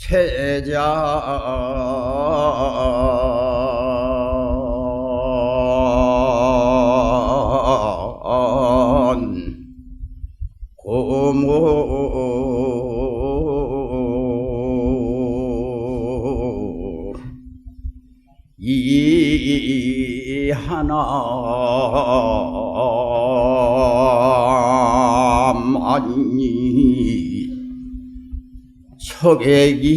세자 고모 이 하나만이 척액이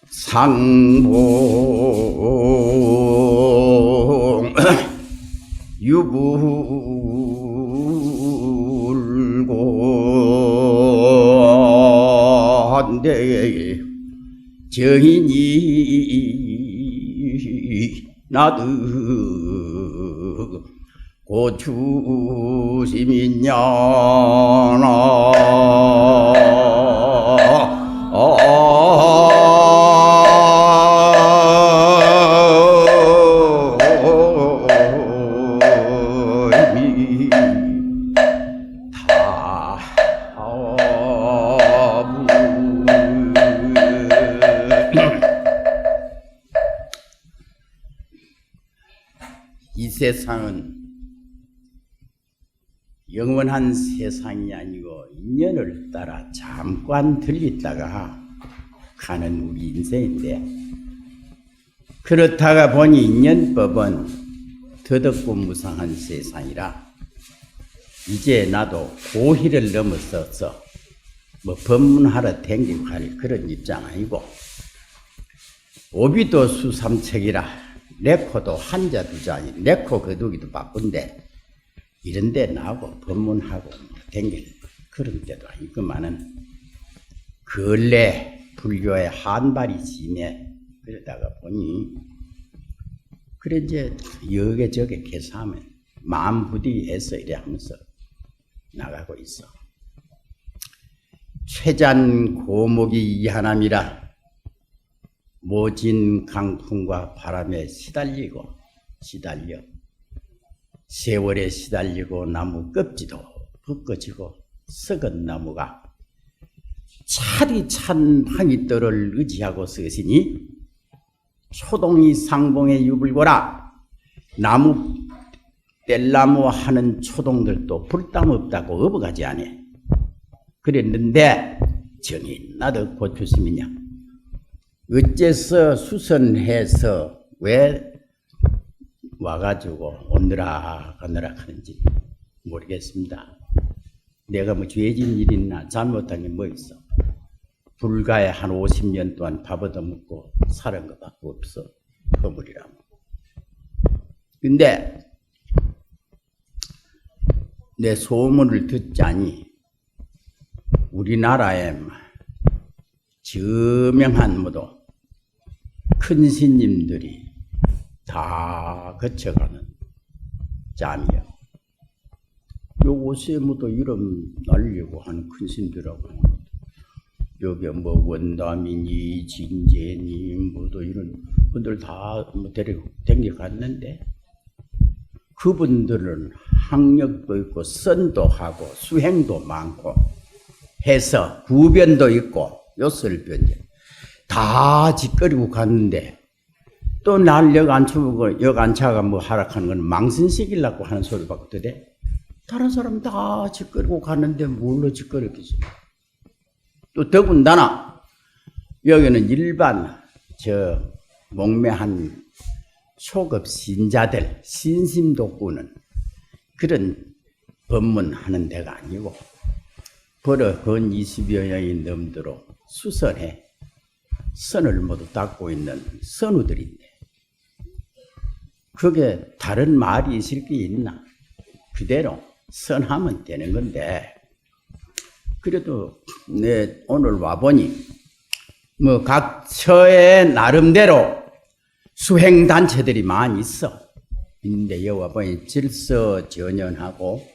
상봉 유불고 한데 정인이 나드 고추심이냐나 이 세상은 영원한 세상이 아니고 인연을 따라 잠깐 들리다가 가는 우리 인생인데, 그렇다가 보니 인연법은 더덥고 무상한 세상이라 이제 나도 고희를 넘어서서 뭐 법문하러 댕기고 할 그런 입장 아니고, 오비도 수삼척이라 레코도 한자 두자 아니 레코 거두기도 바쁜데 이런데 나하고 법문하고 댕길 그런 데도 아니구만은 근래 불교의 한발이 지네. 그러다가 보니 그래 이제 여기저기 계산하면 마음 부디해서 이래 하면서 나가고 있어. 최잔 고목이 이하남이라 모진 강풍과 바람에 시달려 세월에 시달리고 나무 껍질도 벗겨지고 썩은 나무가 차디 찬 황이떨을 의지하고 서시니 초동이 상봉에 유불고라. 나무 뗄나무 하는 초동들도 불담 없다고 업어가지 않아. 그랬는데 정이 나도 고추심이냐. 어째서 수선해서 왜 와가지고 오느라 가느라 하는지 모르겠습니다. 내가 뭐 죄진 일 있나 잘못한 게 뭐 있어. 불가에 한 50년 동안 밥 얻어먹고 살은 것밖에 없어. 허물이라고. 근데 내 소문을 듣자니 우리나라에 저명한 모두 큰 스님들이 다 거쳐가는 짬이요. 요곳에 모두 이름 날리고 하는 큰 스님들하고 여기 뭐 원담이니 진재니 모두 이런 분들 다 뭐 데리고 댕겨갔는데 그분들은 학력도 있고 선도 하고 수행도 많고 해서 구변도 있고 요설변제 다 짓거리고 갔는데 또 날 역 앉혀보고 역 앉혀가 뭐 하락하는 건 망신시키려고 하는 소리 받거든. 다른 사람 다 짓거리고 갔는데 뭘로 짓거리겠어. 또 더군다나 여기는 일반 목매한 초급 신자들 신심도 꾸는 그런 법문하는 데가 아니고 벌어 건 20여 년이 넘도록 수선해 선을 모두 닦고 있는 선우들인데 그게 다른 말이 있을 게 있나. 그대로 선하면 되는 건데 그래도 내 오늘 와보니 뭐 각 처의 나름대로 수행단체들이 많이 있어. 있는데 여기 와보니 질서전연하고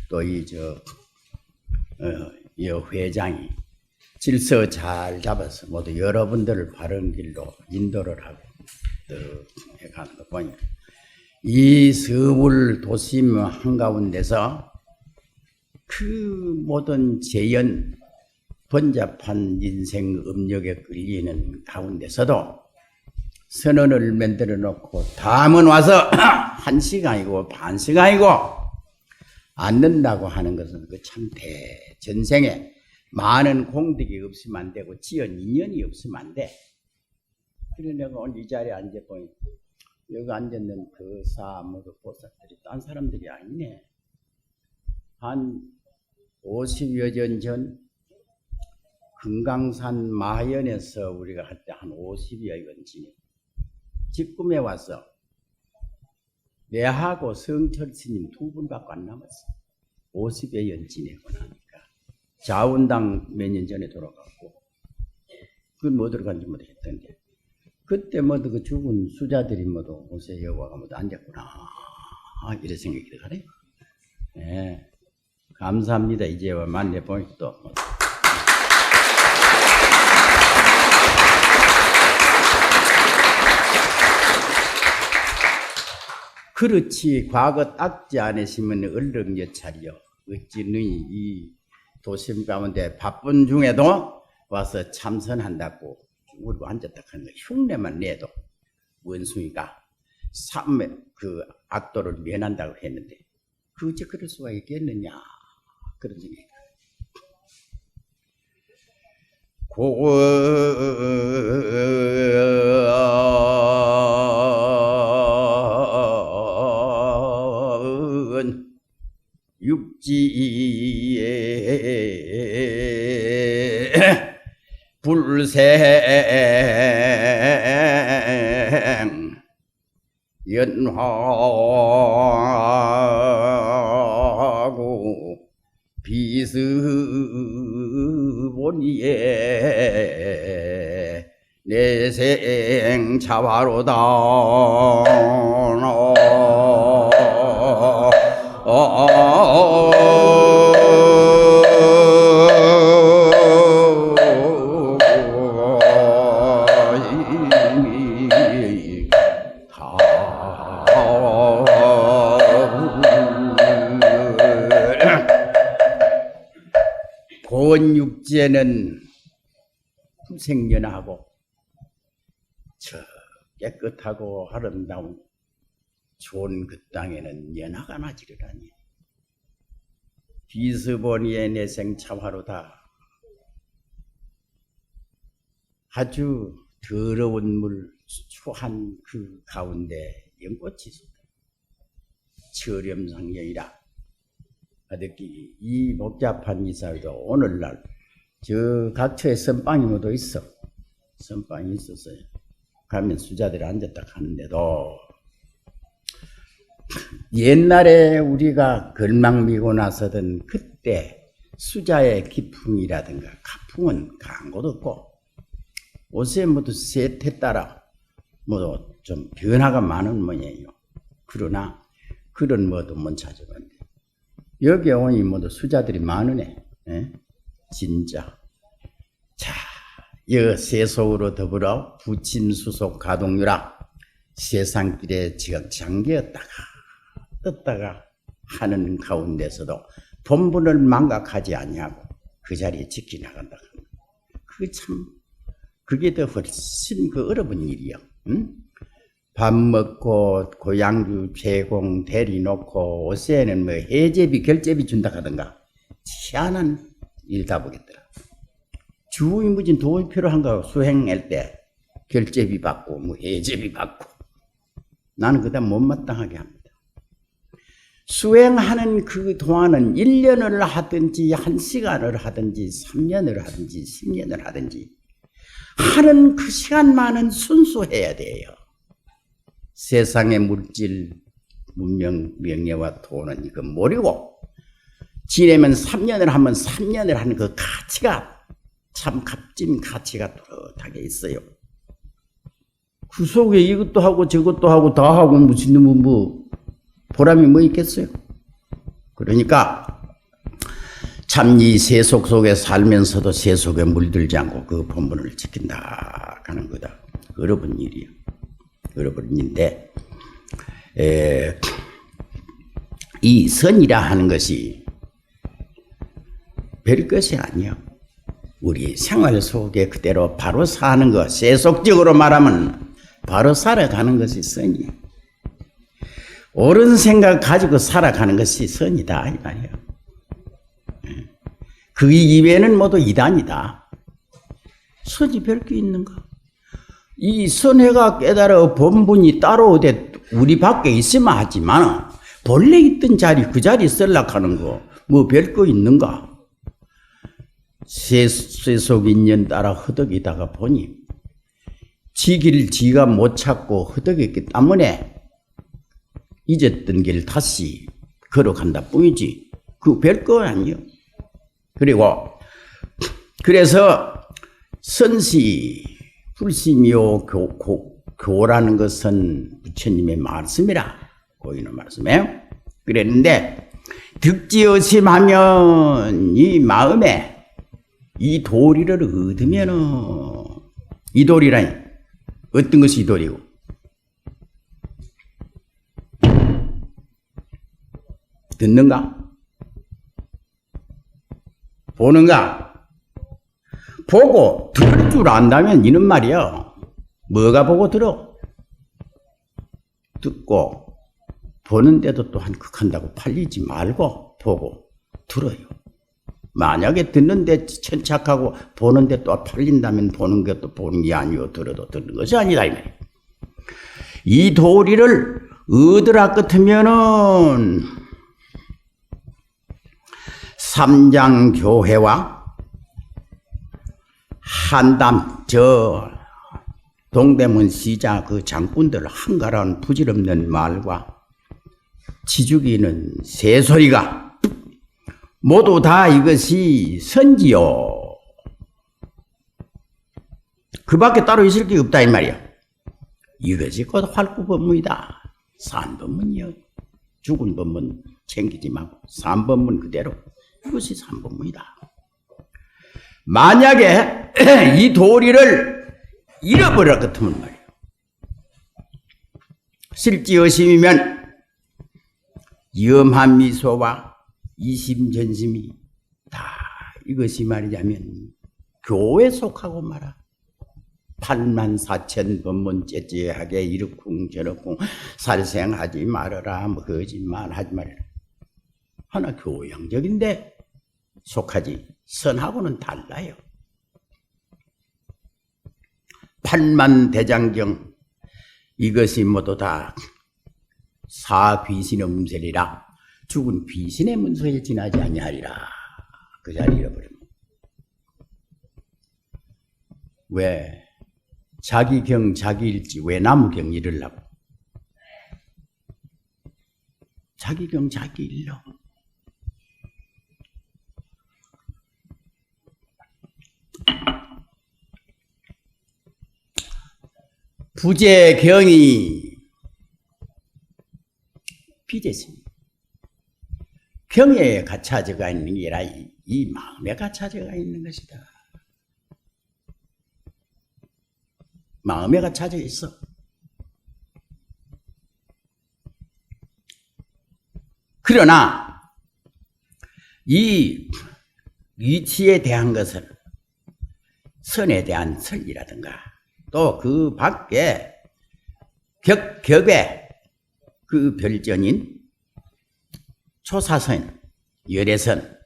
또 이 회장이 질서 잘 잡아서 모두 여러분들을 바른 길로 인도를 하고 해가는 거 보니 이 서울 도심 한가운데서 그 모든 재연, 번잡한 인생 업력에 끌리는 가운데서도 선언을 만들어 놓고 다음은 와서 1시간이고 반시간이고 앉는다고 하는 것은 그 참 대전생에 많은 공덕이 없으면 안 되고 지연 인연이 없으면 안 돼. 그래 내가 오늘 이 자리에 앉아보니 여기 앉았는 그 사모도 보살들이 딴 사람들이 아니네. 한 50여 년 전 금강산 마연에서 우리가 할 때 한 50여 년 지내 직금에 와서 내하고 성철 스님 두 분밖에 안 남았어. 50여 년 지내고 나니까 자운당 몇 년 전에 돌아갔고 그건 뭐 들어간지 못했던데 그때 뭐도 그 죽은 수자들이 뭐도 옷에 여와가 뭐도 앉았구나 이런 생각이 들어가네. 네. 감사합니다. 이제 만나보니 또 그렇지 과거 닦지 않으시면 얼른 여차리요. 어찌 너희 이 도심 가운데 바쁜 중에도 와서 참선한다고 우리가 앉았다 하는 거 흉내만 내도 원숭이가 그 악도를 면한다고 했는데 그 어째 그럴 수가 있겠느냐 그런 생각이 고은 육지에 불생 연화하고 비스보니에 내생 차화로다 고원육지에는 불생연하고 저 깨끗하고 아름다운 좋은 그 땅에는 연화가 나지르라니 비스보니의 내생 차화로다. 아주 더러운 물 추한 그 가운데 연꽃이 쏟아 철염상경이라 하듯이 이 복잡한 이사회도 오늘날 저 각처에 선방이 모두 있어. 선방이 있었어요. 가면 수자들이 앉았다 하는데도 옛날에 우리가 걸망미고 나서던 그때 수자의 기풍이라든가 가풍은 간 곳 없고 옷에 모두 세태 따라 모두 좀 변화가 많은 모양이에요. 그러나 그런 뭐도 못 찾아봤는데 여기 오니 모두 수자들이 많으네. 예? 진짜. 자, 여 세속으로 더불어 부침수속 가동유라 세상길에 지금 잠겼다가 떴다가 하는 가운데서도 본분을 망각하지 아니하고 그 자리에 지켜나간다. 그게 더 훨씬 그 어려운 일이요. 응? 밥 먹고 고양주 제공 대리 놓고 옷에는 뭐 해제비 결제비 준다 하던가 희한한 일다 보겠더라. 주무진 돈이 필요한가 수행할 때 결제비 받고 뭐 해제비 받고 나는 그다음 못마땅하게 합니다. 수행하는 그 동안은 1년을 하든지 1시간을 하든지 3년을 하든지 10년을 하든지 하는 그 시간만은 순수해야 돼요. 세상의 물질, 문명, 명예와 돈은 이거 모르고 지내면 3년을 하면 3년을 하는 그 가치가 참 값진 가치가 뚜렷하게 있어요. 그 속에 이것도 하고 저것도 하고 다 하고 무슨 놈은 뭐 보람이 뭐 있겠어요. 그러니까 참 이 세속 속에 살면서도 세속에 물들지 않고 그 본분을 지킨다 하는 거다. 어려운 일이에요. 어려운 일인데 이 선이라 하는 것이 별 것이 아니요. 우리 생활 속에 그대로 바로 사는 것, 세속적으로 말하면 바로 살아가는 것이 선이에요. 옳은 생각 가지고 살아가는 것이 선이다 이 말이에요. 그 이외에는 모두 이단이다. 선이 별게 있는가? 이 선해가 깨달아 본분이 따로 오되 우리 밖에 있으면 하지만 본래 있던 자리 그 자리 쓸락하는 거 뭐 별거 있는가? 세속 인연 따라 허덕이다가 보니 지길 지가 못 찾고 허덕였기 때문에 잊었던 길 다시 걸어간다 뿐이지 그 별거 아니요. 그리고 그래서 선시 불심이요 교라는 것은 부처님의 말씀이라 고인의 말씀에 그랬는데 득지의심하면 이 마음에 이 도리를 얻으면은 이 도리라니 어떤 것이 이 도리고 듣는가? 보는가? 보고 들을 줄 안다면 이는 말이야. 뭐가 보고 들어? 듣고 보는데도 또한 극한다고 팔리지 말고 보고 들어요. 만약에 듣는데 천착하고 보는데 또 팔린다면 보는 것도 보는 게 아니고 들어도 듣는 것이 아니다 이 말이야. 이 도리를 얻으라 같으면은 삼장교회와 한담 저 동대문 시자 그 장군들 한가라운 부질없는 말과 지죽이는 새소리가 모두 다 이것이 선지요. 그 밖에 따로 있을 게 없다 이 말이야. 이것이 곧 활구법문이다. 산법문이요. 죽은 법문 챙기지 말고 산법문 그대로 이것이 산법문이다. 만약에 이 도리를 잃어버려 같으면 말이야. 실지의심이면 염한 미소와 이심전심이 다 이것이 말이자면 교에 속하고 말아. 84,000 법문 째째하게 이렇쿵 저렇쿵 살생하지 말아라 뭐 거짓말하지 말아라. 하나 교양적인데 속하지 선하고는 달라요. 8만대장경 이것이 모두 다 사귀신의 문서리라. 죽은 귀신의 문서에 지나지 아니하리라. 그 자리 잃어버리면 왜 자기경 자기일지 왜 나무경 잃으려고? 자기경 자기 일러. 부재경이 비재심. 경에 갇혀져가 있는 게 아니라 이 마음에 갇혀져가 있는 것이다. 마음에 갇혀져 있어. 그러나 이 위치에 대한 것은 선에 대한 설이라든가 또 그 밖에 격에 그 별전인 초사선, 열애선,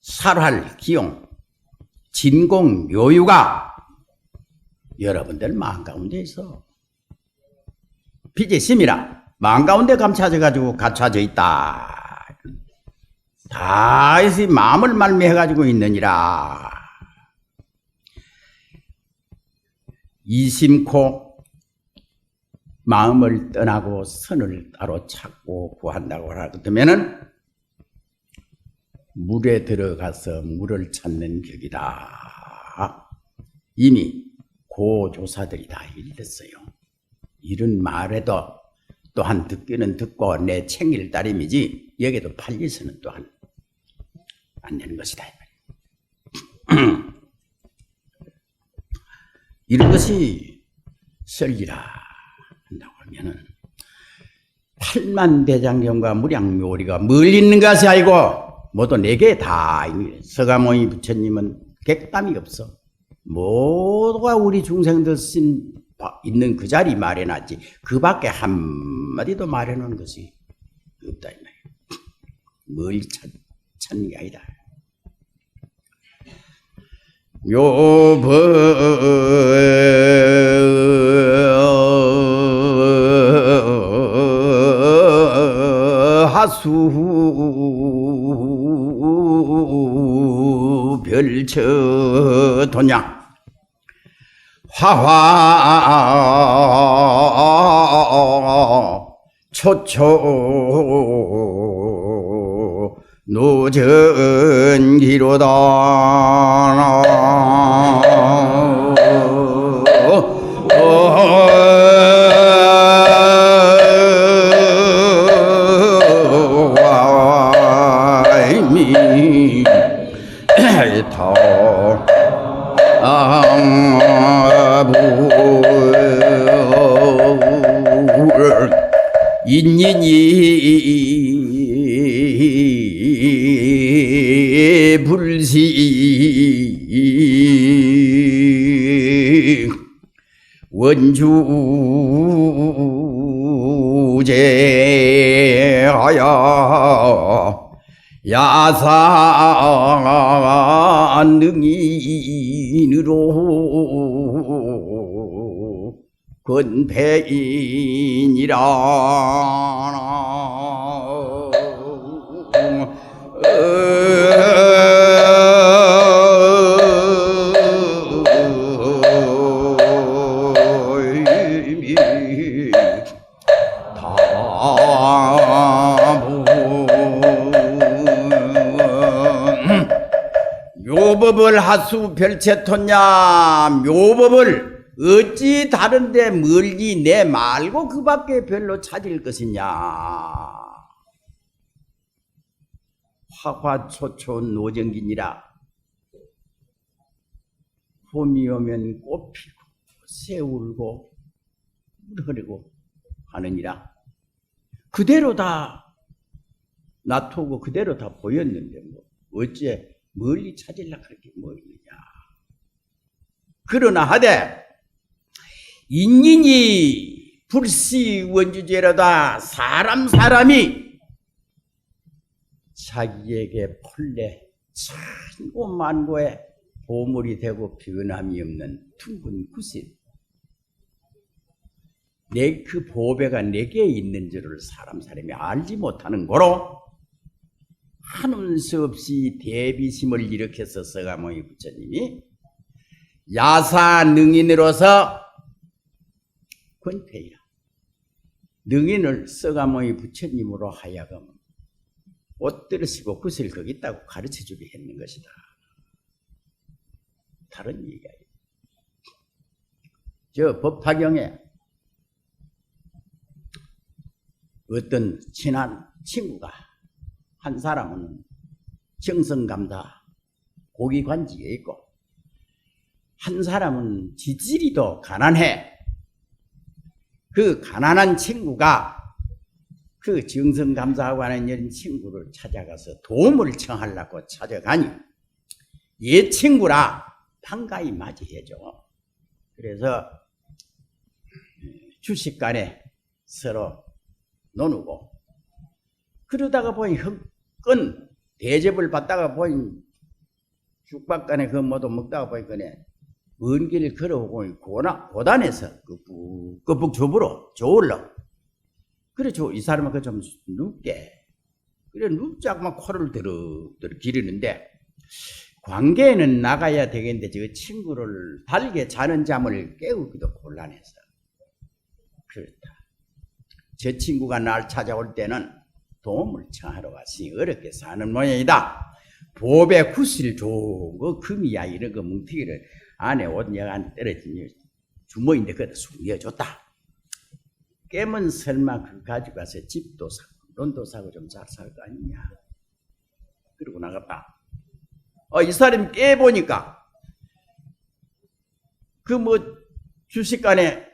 살활, 기용, 진공, 묘유가 여러분들 마음 가운데 있어. 비재심이라 마음 가운데 감춰져가지고 갇혀져 있다. 다 이 마음을 말미해가지고 있느니라. 이심코 마음을 떠나고 선을 따로 찾고 구한다고 하면은 물에 들어가서 물을 찾는 격이다. 이미 고조사들이 다 읽었어요. 이런 말에도 또한 듣기는 듣고 내 챙길 따름이지 여기도 팔리서는 또한 안 되는 것이다. 이런 것이 설기라 한다고 하면은 8만대장경과 무량묘리가 멀리 있는 것이 아니고 모두 4개 다 서가모니 부처님은 객담이 없어. 모두가 우리 중생들 있는 그 자리 마련하지 그 밖에 한마디도 마련한 것이 없다 이 말이야. 뭘 찾는 게 아니다. 요법 하수 별처 돈양 화화 초초 노전기로다 인인이 불시 원주제하여 야사 능인으로 건배인이라 묘법을 하수 별채토냐 묘법을 어찌 다른데 멀리 내 말고 그 밖에 별로 찾을 것이냐. 화화초초 노정기니라. 봄이 오면 꽃 피고 새 울고 물 흐르고 하느니라. 그대로 다 놔두고 그대로 다 보였는데 뭐 어째 멀리 찾으려고 그렇게 뭐 있느냐. 그러나 하되 인인이 불시 원주제로다. 사람이 자기에게 본래 천고만고의 보물이 되고 변함이 없는 둥근 구실. 내 그 보배가 내게 있는 줄을 사람이 알지 못하는 거로 하는 수 없이 대비심을 일으켜서 서가모니 부처님이 야사능인으로서 권태이라. 능인을 서가모니 부처님으로 하여금 옷 들으시고 구슬 거기 있다고 가르쳐주게 했는 것이다. 다른 얘기야. 저 법화경에 어떤 친한 친구가 한 사람은 정성감사 고기관직에 있고 한 사람은 지지리도 가난해. 그 가난한 친구가 그 정성감사하고 하는 이런 친구를 찾아가서 도움을 청하려고 찾아가니 얘 친구라 반가이 맞이해줘. 그래서 주식간에 서로 노누고 그러다가 보니 끈 대접을 받다가 보니 죽박간에 그 모두 먹다가 보니 그네 먼 길을 걸어오고 고단에서 끄북 좁으로 저올러. 그래 이 사람은 그 좀 눕게 그래 눕자고만 코를 드르르 기르는데 관계에는 나가야 되겠는데 저 친구를 달게 자는 잠을 깨우기도 곤란해서 그렇다. 저 친구가 날 찾아올 때는 도움을 청하러 왔으니 어렵게 사는 모양이다. 보배 구슬 좋은 거 금이야 이런 거 뭉티기를 안에 옷 여간 떨어진 주머니인데 그다 숨겨줬다. 깨면 설마 그 가지고 가서 집도 사고 돈도 사고 좀 잘 살 거 아니냐. 그러고 나갔다. 이 사람이 깨보니까 그 뭐 주식간에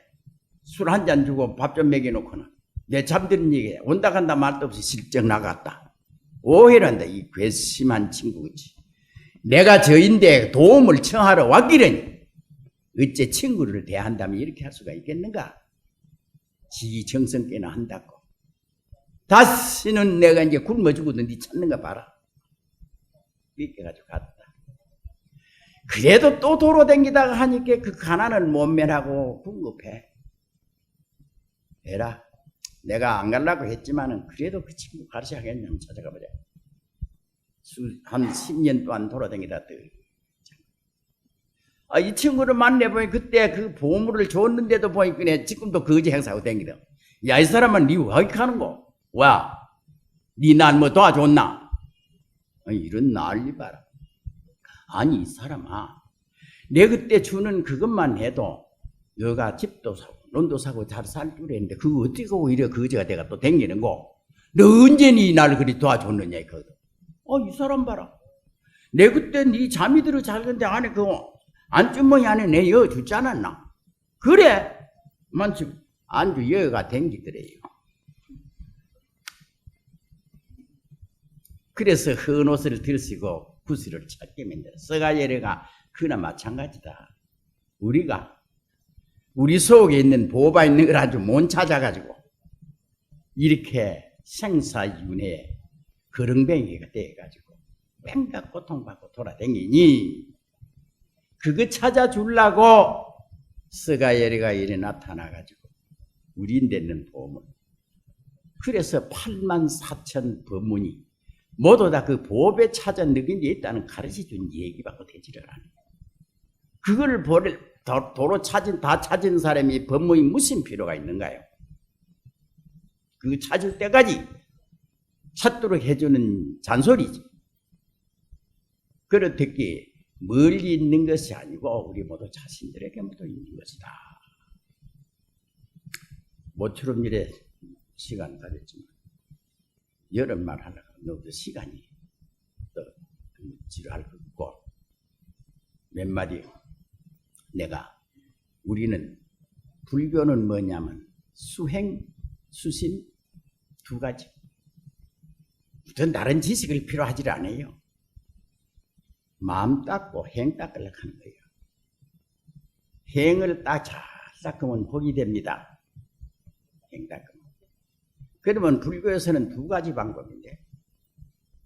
술 한 잔 주고 밥 좀 먹여놓고는 내 잠드는 얘기에 온다 간다 말도 없이 실적 나갔다. 오해를 한다. 이 괘씸한 친구지. 내가 저인데 도움을 청하러 왔기는 어째 친구를 대한다면 이렇게 할 수가 있겠는가? 지 정성께나 한다고. 다시는 내가 이제 굶어 죽어도 네 찾는가 봐라. 이렇게 가지고 갔다. 그래도 또 도로 댕기다가 하니까 그 가난을 못 면하고 궁급해. 에라, 내가 안 가려고 했지만은 그래도 그 친구 가르쳐 하겠냐 한번 찾아가 보자. 한 10년 동안 돌아다니다 이 친구를 만나보니 그때 그 보물을 줬는데도 보니까 지금도 거지 행사하고 댕기다. 야, 이 사람은 니 왜 이렇게 하는 거? 와, 니 난 뭐 도와줬나? 이런 난리 봐라. 아니, 이 사람아, 내 그때 주는 그것만 해도 너가 집도 사고 논도 사고 잘 살 줄 했는데 그거 어떻게 오히려 거지가 내가 또 댕기는 거? 너 언제 니 날 그리 도와줬느냐 이거든. 이 사람 봐라. 내 그때 니 잠이 들어 자는데 안에 그 안주머니 안에 내 여 주지 않았나? 그래, 만지 안주 여가 댕기더래요. 그래서 헌 옷을 들쓰고 구슬을 찾게 만들어. 서가예래가 그나 마찬가지다. 우리가 우리 속에 있는 보호바 있는 걸 아주 못 찾아가지고 이렇게 생사윤회 거렁뱅이가 돼가지고 뺑가 고통받고 돌아다니니 그거 찾아주려고 서가예래가 이래 나타나가지고 우리 되는 보물. 그래서 84,000 법문이 모두 다 그 보배 찾아 느낀 게 있다는 가르쳐준 얘기밖에 되지를 않아요. 그걸 도로 다 찾은 사람이 법문이 무슨 필요가 있는가요? 그거 찾을 때까지 찾도록 해주는 잔소리지. 그렇듯이 멀리 있는 것이 아니고 우리 모두 자신들에게 모두 있는 것이다. 모처럼 이래 시간 가졌지만 여름말 하려고 너도 시간이 또 지루할 것 같고 몇 마디 우리는 불교는 뭐냐면 수행, 수신 두 가지. 어떤 다른 지식을 필요하지 않아요. 마음 닦고 행 닦으려고 하는 거예요. 행을 딱 잘 닦으면 복이 됩니다. 행 닦으면. 그러면 불교에서는 두 가지 방법인데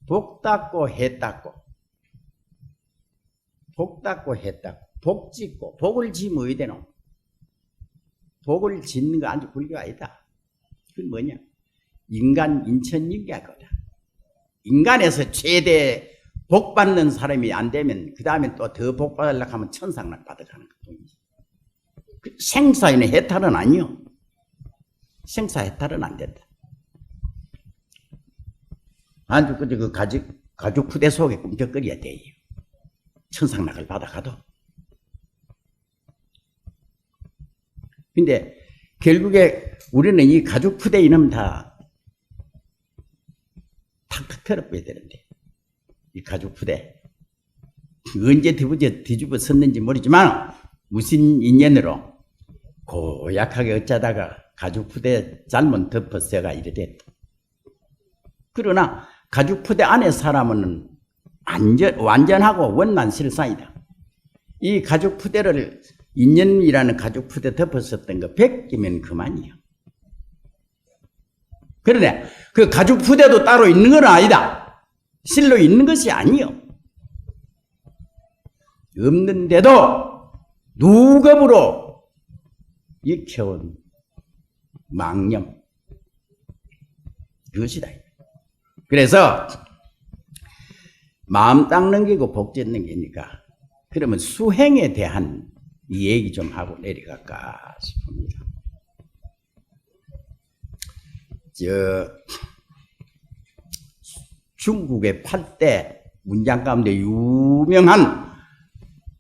복 닦고 해 닦고 복 닦고 해 닦고 복 짓고 복을 지면 어디 되노? 복을 짓는 거 아주 불교 아니다. 그건 뭐냐? 인간 인천인계하거다. 인간에서 최대 복 받는 사람이 안 되면 그 다음에 또 더 복 받으려고 하면 천상락 받아가는 것뿐이지. 생사에는 해탈은 아니요. 생사 해탈은 안 된다. 아주 그 가죽 부대 속에 꿈쩍거려야 돼요. 천상락을 받아가도. 근데 결국에 우리는 이 가죽 부대 이놈 다 탁탁 털어버려야 되는데 이 가죽 부대 언제 뒤집어 섰는지 모르지만 무슨 인연으로 고약하게 어쩌다가 가죽 부대 잘못 덮어서가 이래 됐다. 그러나 가죽 부대 안에 사람은 완전하고 원만실상이다. 이 가죽 부대를 인연이라는 가죽 부대 덮었었던 거 벗기면 그만이요. 그러네. 그 가죽 부대도 따로 있는 건 아니다. 실로 있는 것이 아니요. 없는데도 누겁으로 익혀온 망념. 그것이다. 그래서 마음 닦는 게고 복 짓는 게니까 그러면 수행에 대한 이 얘기 좀 하고 내려갈까 싶습니다. 중국의 8대 문장 가운데 유명한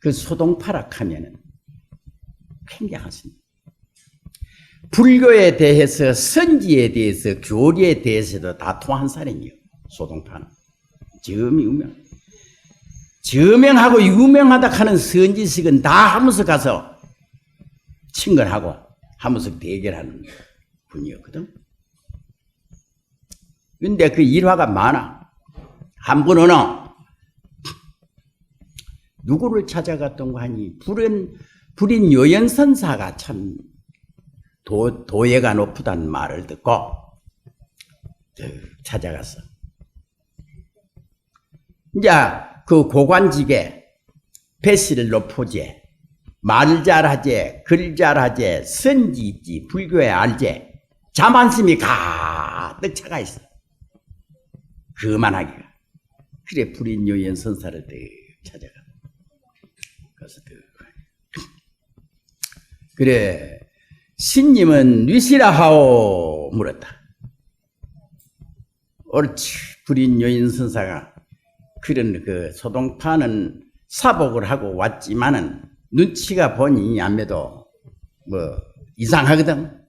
그 소동파락 하면은 굉장하십니다. 불교에 대해서 선지에 대해서 교리에 대해서도 다 통한 사람이에요. 소동파는 저명하고 유명하다 하는 선지식은 다 하면서 가서 친근하고 하면서 대결하는 분이었거든. 근데 그 일화가 많아. 한 분은 누구를 찾아갔던 거 하니 불인 요연선사가 참 도예가 높다는 말을 듣고 찾아갔어. 이제 그 고관직에 배실 높으제, 말 잘하제, 글 잘하제, 선지 있지, 불교에 알제, 자만심이 가득 차가 있어. 그만하기가. 그래 불인 요연선사를 찾아가. 그래서 그래 신님은 뉘시라 하오 물었다. 옳지. 불인 요인선사가 그런 그 소동파는 사복을 하고 왔지만은 눈치가 보니 아무래도 뭐 이상하거든.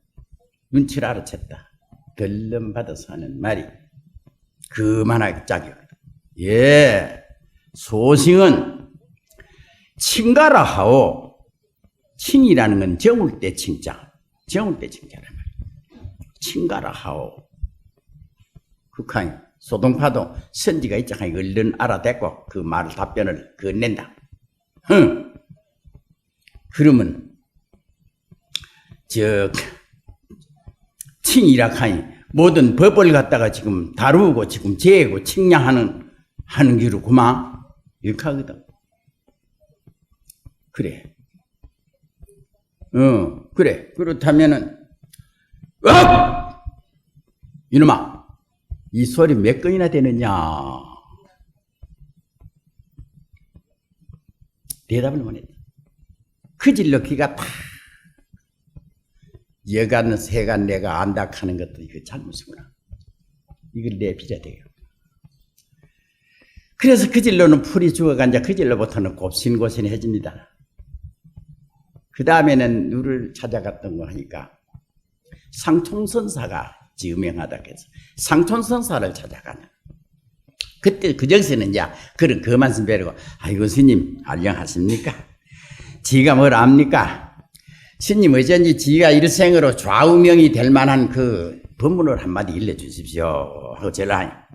눈치를 알아챘다. 덜름 받아서 하는 말이 그만하게 짝이거든. 예, 소싱은 칭가라 하오. 칭이라는 건 정울 때 칭자, 정울 때 칭자란 말이야. 칭가라 하오. 극한 소동파도 선지가 있잖아. 얼른 알아듣고 그 말 답변을 건넨다. 그러면 칭이라 하니 모든 법을 갖다가 지금 다루고 지금 재고 칭량하는 기로구만. 이렇게 하거든. 그래. 그래. 그렇다면은, 이놈아, 이 소리 몇 건이나 되느냐? 대답을 못 했다. 그 질로 귀가 팍, 여간, 세간 내가 안다 하는 것도 이거 잘못이구나. 이걸 내비려야 돼요. 그래서 그 질로는 풀이 죽어간자 그 질로부터는 곱신고신해집니다. 그 다음에는 누를 찾아갔던 거 하니까 상총선사가 지음행하다 해서 상총선사를 찾아가는. 그때 그 정세는 이제 그 말씀 배우고 아이고 스님 안녕하십니까? 지가 뭘 압니까? 스님 어쩐지 지가 일생으로 좌우명이 될 만한 그 법문을 한마디 일러주십시오 하고 전화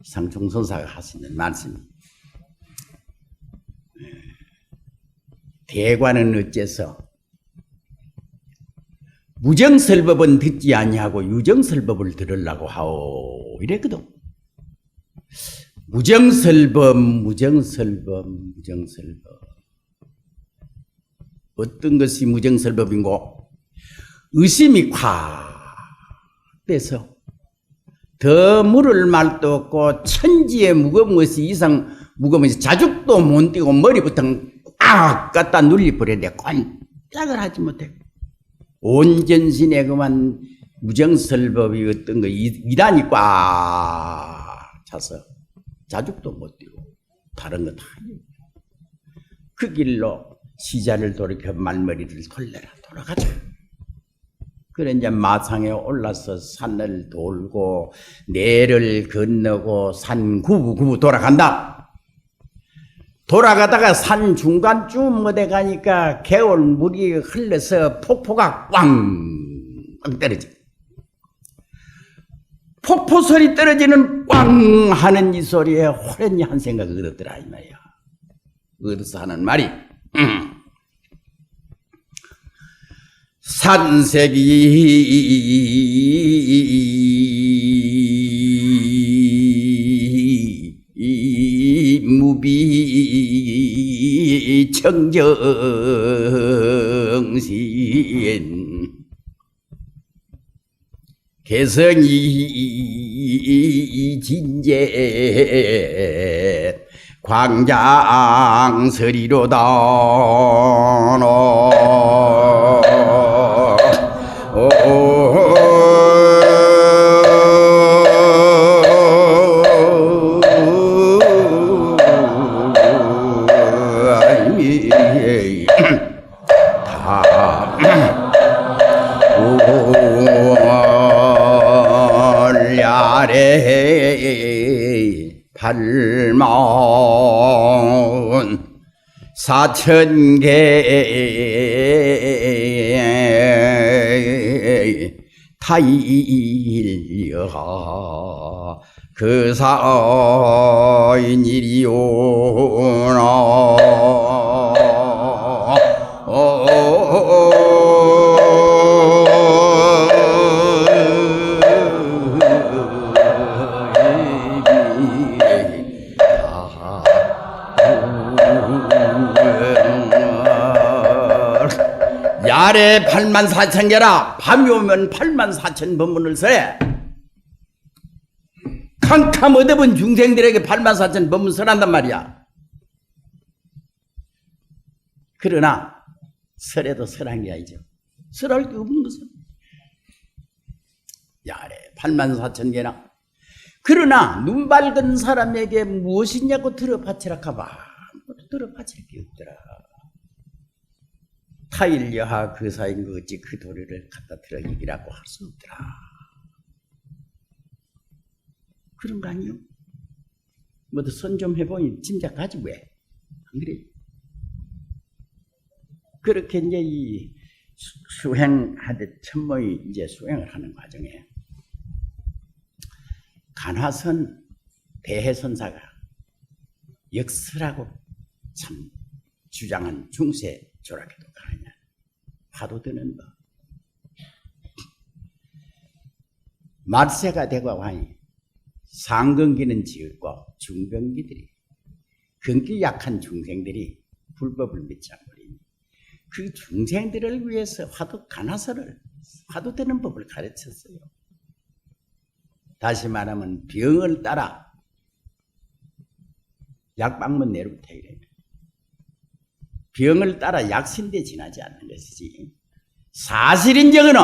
상총선사가 하시는 말씀이 대관은 어째서 무정설법은 듣지 아니하고 유정설법을 들으려고 하오 이랬거든. 무정설법 어떤 것이 무정설법인고? 의심이 콱 빼서 더 물을 말도 없고 천지에 무거운 것이 이상 무거운 것이 자죽도 못 띄고 머리부터 꽉 갖다 눌리버렸는데 꼼짝을 하지 못해. 온 전신에 그만 무정설법이 어떤 거 이단이 꽉 차서 자죽도 못 띄고 다른 거 다 그 길로 시자를 돌이켜 말머리를 돌려라 돌아가자. 그래 이제 마상에 올라서 산을 돌고 내를 건너고 산 구부 돌아간다. 돌아가다가 산 중간쯤 어디 가니까 개울 물이 흘러서 폭포가 꽝 떨어져. 폭포 소리 떨어지는 꽝 하는 이 소리에 호련히 한 생각이 얻었더라 이 말이야. 얻어서 하는 말이 산색이 무비 청정신 개성이 진제 광장서리로다 팔마온 사천개 타일여하 그 사인이리오나 야래 84,000개라. 밤이 오면 84,000법문을 써야 캄캄 얻어본 중생들에게 84,000법문 설한단 말이야. 그러나 설에도 설한 게 아니죠. 설할 게 없는 것은 야래 84,000개나. 그러나 눈 밝은 사람에게 무엇이냐고 들어바치라 하봐. 아무것도 들어바칠 게 없더라. 타일여하 그 사인 그 어찌 그 도리를 갖다 들어 얘기라고 할 수 없더라. 그런 거 아니요? 뭐도 손 좀 해보니 짐작하지 왜? 안 그래? 그렇게 이제 이 수행하듯 천모의 이제 수행을 하는 과정에 간화선 대해선사가 역설하고 참 주장한 중세 조락해도 가느냐 파도 드는 법. 말세가 되고 하니 상근기는 지었고 중근기들이 근기 약한 중생들이 불법을 믿지 않으니 그 중생들을 위해서 화두 간화설을 화두 되는 법을 가르쳤어요. 다시 말하면 병을 따라 약방문 내로부터 이래. 병을 따라 약신대 지나지 않는 것이지. 사실인적은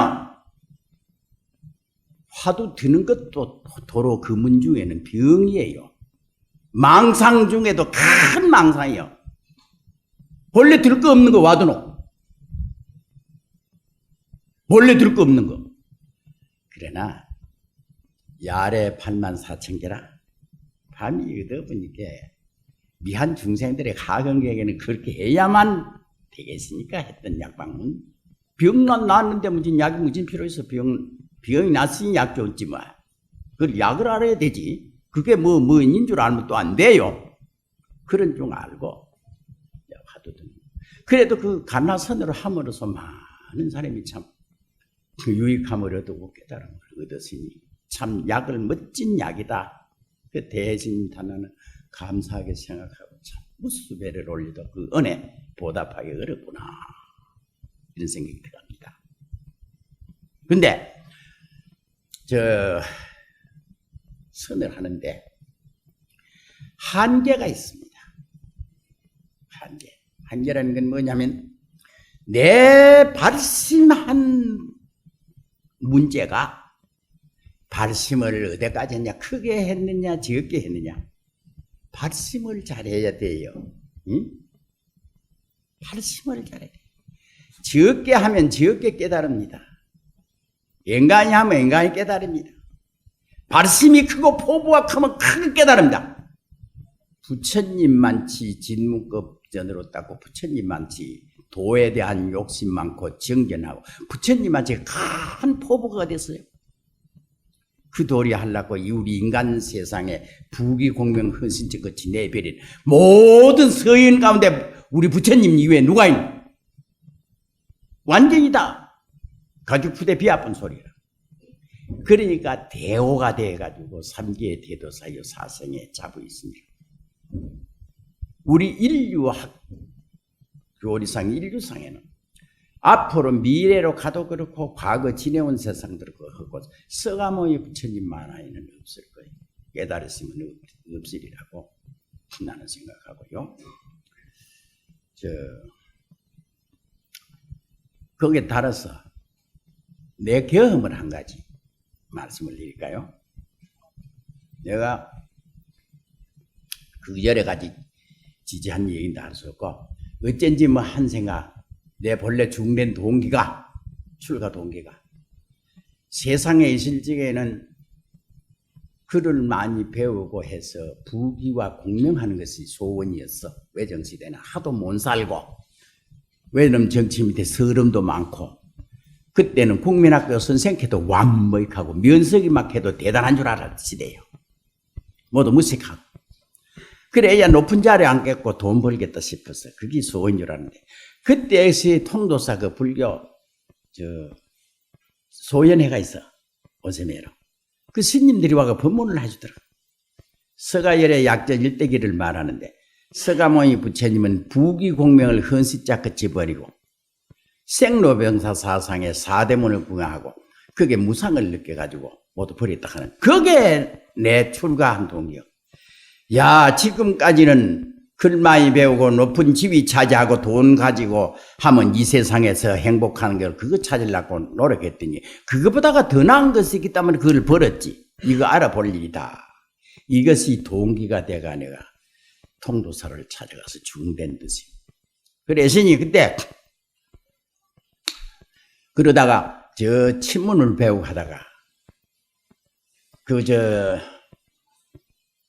화두 드는 것도 도로 그 문 중에는 병이에요. 망상 중에도 큰 망상이요. 본래 들 거 없는 거 화두노. 본래 들 거 없는 거. 그러나 야래 84,000개라 밤이 얻어보니까 미한 중생들의 하근객에는 그렇게 해야만 되겠으니까 했던 약방문. 병 났는데 무슨 약이 무슨 필요 있어. 병이 났으니 약 줬지 뭐. 그 약을 알아야 되지. 그게 뭐인 줄 알면 또 안 돼요. 그런 줄 알고 화두든. 그래도 그 간화선으로 함으로써 많은 사람이 참 그 유익함을 얻고 깨달음을 얻었으니 참 약을 멋진 약이다. 그 대신 단어는 감사하게 생각하고 참 무수배를 올리도 그 은혜 보답하기 어렵구나 이런 생각이 들어갑니다. 근데 선을 하는데 한계가 있습니다. 한계라는 건 뭐냐면 내 발심한 문제가 발심을 어디까지 했냐, 크게 했느냐 적게 했느냐. 발심을 잘해야 돼요. 응? 발심을 잘해야 돼요. 적게 하면 적게 깨달습니다. 인간이 하면 인간이 깨달습니다. 발심이 크고 포부가 크면 크게 깨달습니다. 부처님만치 진문급전으로 닦고 부처님만치 도에 대한 욕심 많고 정견하고 부처님만치 큰 포부가 됐어요. 그 도리 하려고 우리 인간 세상에 부귀공명 헌신적 끝이 내버린 모든 서인 가운데 우리 부처님 이외에 누가 있나? 완전이다. 가죽 푸대 비아픈 소리라. 그러니까 대오가 돼가지고 삼계의 대도사요 사성에 잡혀 있습니다. 우리 인류학 교리상 인류상에는 앞으로 미래로 가도 그렇고 과거 지내온 세상들도 그렇고 서가모니 부처님만 아니는 없을 거예요. 깨달았으면 없으리라고 나는 생각하고요. 거기에 따라서 내 경험을 한 가지 말씀을 드릴까요? 내가 그 여러 가지 지지한 얘기도 할 수 없고 어쩐지 뭐 한 생각 내 본래 중된 동기가 출가 동기가 세상에 있을 적에는 글을 많이 배우고 해서 부귀와 공명하는 것이 소원이었어. 외정시대는 하도 못 살고 왜냐면 정치 밑에 서름도 많고 그때는 국민학교 선생님께도 완벽하고 면석이만 해도 대단한 줄 알았지래요. 모두 무식하고. 그래야 높은 자리에 앉겠고 돈 벌겠다 싶어서 그게 소원인 줄 알았는데 그때의 통도사 그 불교 소연회가 있어. 오세매로. 그 스님들이 와서 법문을 해주더라. 서가열의 약전 일대기를 말하는데 서가모니 부처님은 부귀공명을 헌시자 끝이버리고 생로병사 사상의 사대문을 구가하고 그게 무상을 느껴가지고 모두 버렸다 하는 그게 내 출가한 동기요. 야 지금까지는 글 많이 배우고 높은 지위 차지하고 돈 가지고 하면 이 세상에서 행복하는 걸 그거 찾으려고 노력했더니 그거보다가 더 나은 것이 있기 때문에 그걸 버렸지. 이거 알아볼 일이다. 이것이 동기가 돼가 내가 통도사를 찾아가서 중된 듯이. 그래서니 그때 그러다가 저 친문을 배우고 하다가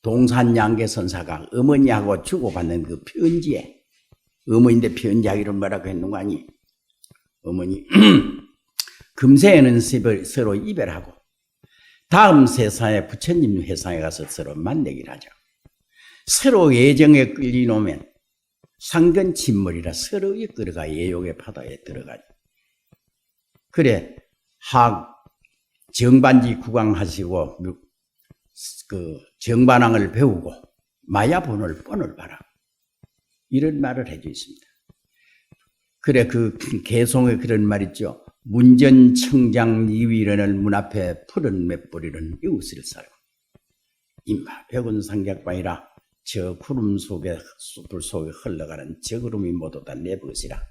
동산양계 선사가 어머니하고 주고받는 그 편지에 어머니인데 편지하기를 뭐라고 했는 거 아니? 어머니 금세에는 서로 이별하고 다음 세상에 부처님 회상에 가서 서로 만나기를 하자. 서로 예정에 끌리놓으면 상근 침몰이라 서로 이끌어가 예욕의 바다에 들어가죠. 그래 정반지 구강하시고 그 정반항을 배우고 마야본을 뻔을 봐라. 이런 말을 해주 있습니다. 그래 그 개송의 그런 말 있죠. 문전청장 이위련을 문 앞에 푸른 맷뿌리는 이웃을 살고 임마 백운 상객방이라 저 구름 속에 숲을 속에 흘러가는 저 구름이 모두 다 내 것이라.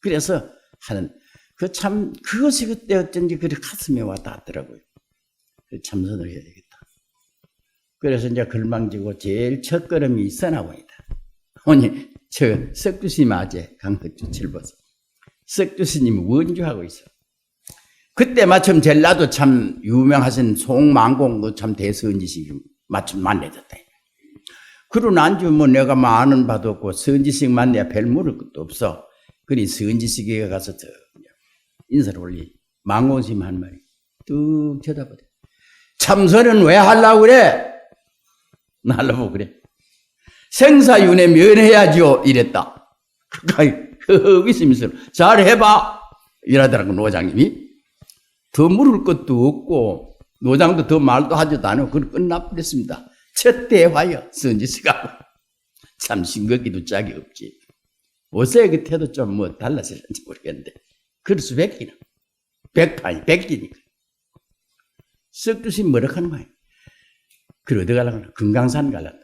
그래서 하는 그것이 그때 어쩐지 그리 가슴에 와 닿더라고요. 참선을 해야 되겠다. 그래서 이제 글망지고 제일 첫 걸음이 선화원이다. 오늘 석주스님 아재 강덕주 7버서 석주스님이 원주하고 있어. 그때 마침 전라도 참 유명하신 송만공 참 대선지식이 마침 만나졌다. 그러고 난주 뭐 내가 아는 바도 없고 선지식 만나야 별 물을 것도 없어. 그니 선지식에 가서 인사를 올리. 망공스님 한 말이 뚝 쳐다보대. 참선은 왜 하려고 그래? 나려고 그래. 생사윤회 면해야죠. 이랬다. 그까이 있으면서 잘해봐. 이러더라고 노장님이. 더 물을 것도 없고 노장도 더 말도 하지도 않고 그걸 끝나버렸습니다. 첫 대화요. 선지식하고. 참 싱겁기도 짝이 없지. 어제 그 태도 좀 뭐 달라졌는지 모르겠는데 그래서 백기나. 백판이 백기니까. 썩두시 뭐라 하는 거야. 그래 어디 가려고 하나? 금강산 가려고.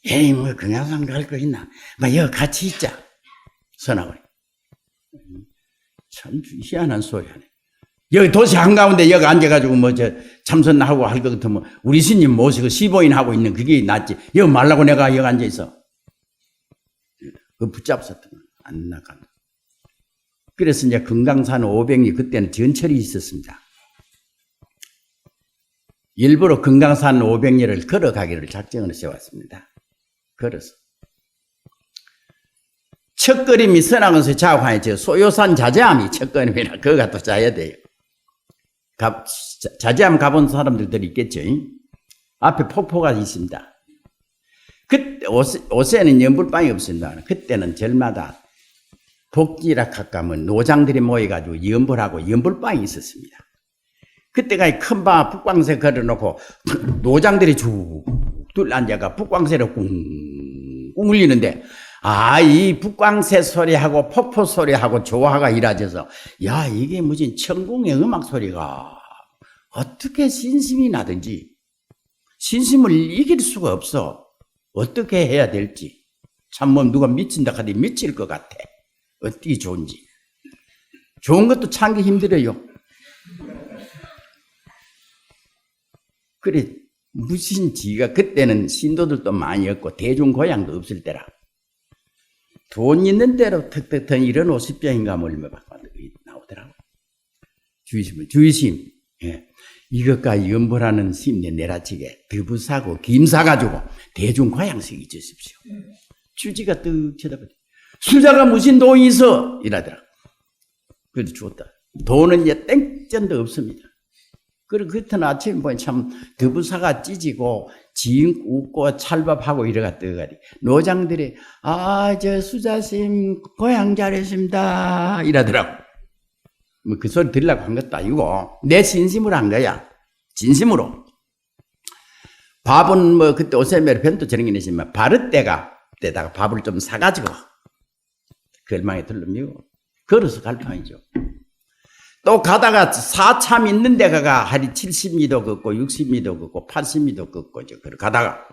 에이 뭐 금강산 갈 거 있나? 뭐 여기 같이 있자. 선하고. 참 희한한 소리 하네. 여기 도시 한가운데 여기 앉아가지고 뭐 참선하고 할 것 같으면 우리 스님 모시고 시보인 하고 있는 그게 낫지. 여기 말라고 내가 여기 앉아있어. 그 붙잡았던 안 나간다. 그래서 이제 금강산 500리 그때는 전철이 있었습니다. 일부러 금강산 500리를 걸어가기를 작정을 세웠습니다. 걸어서. 첫걸음이 선악원서 자화에 소요산 자제함이 첫걸음이라 그거 또 짜야 돼요. 자제함 가본 사람들도 있겠죠. 앞에 폭포가 있습니다. 그때 옷에는 연불방이 없습니다. 그때는 절마다 복지라 가까면 노장들이 모여가지고 연불하고 연불방이 있었습니다. 그때가 큰 방 북광새 걸어놓고 노장들이 쭉둘 앉아가 북광새를 꿍꿍 울리는데 이 북광새 소리하고 폭포 소리하고 조화가 이루어져서 야 이게 무슨 천궁의 음악 소리가 어떻게 신심이 나든지 신심을 이길 수가 없어. 어떻게 해야 될지 참 뭐 누가 미친다 하더니 미칠 것 같아. 어떻게 좋은지. 좋은 것도 참기 힘들어요. 그래 무슨 지가 그때는 신도들도 많이 없고 대중고향도 없을 때라 돈 있는 대로 턱턱턱 이런 50병인가 뭐 얼마 받고 나오더라고. 주의심 예. 이것과 연불하는 심내 내라치게 드부사고 김사가지고 대중고향식이 주십시오. 주지가 떡 쳐다보니 술자가 무슨 돈이 있어 이러더라. 그래서 죽었다. 돈은 이제 땡전도 없습니다. 그리고 그때는 아침에 보니 참 두부사가 찢어지고 지인 웃고 찰밥하고 이래가 떠가리. 노장들이 저 수자님 고향 잘했습니다 이러더라고. 뭐 그 소리 들으려고 한 것도 아니고 내 진심으로 한 거야. 진심으로. 밥은 뭐 그때 오세메르 편도 저런 게 있지만 바르때다가 밥을 좀 사가지고 걸망에 들러미고 걸어서 갈 판이죠. 또 가다가 사참 있는 데 가가 하리 70m 걷고 60m 걷고 80m 걷고 그러 가다가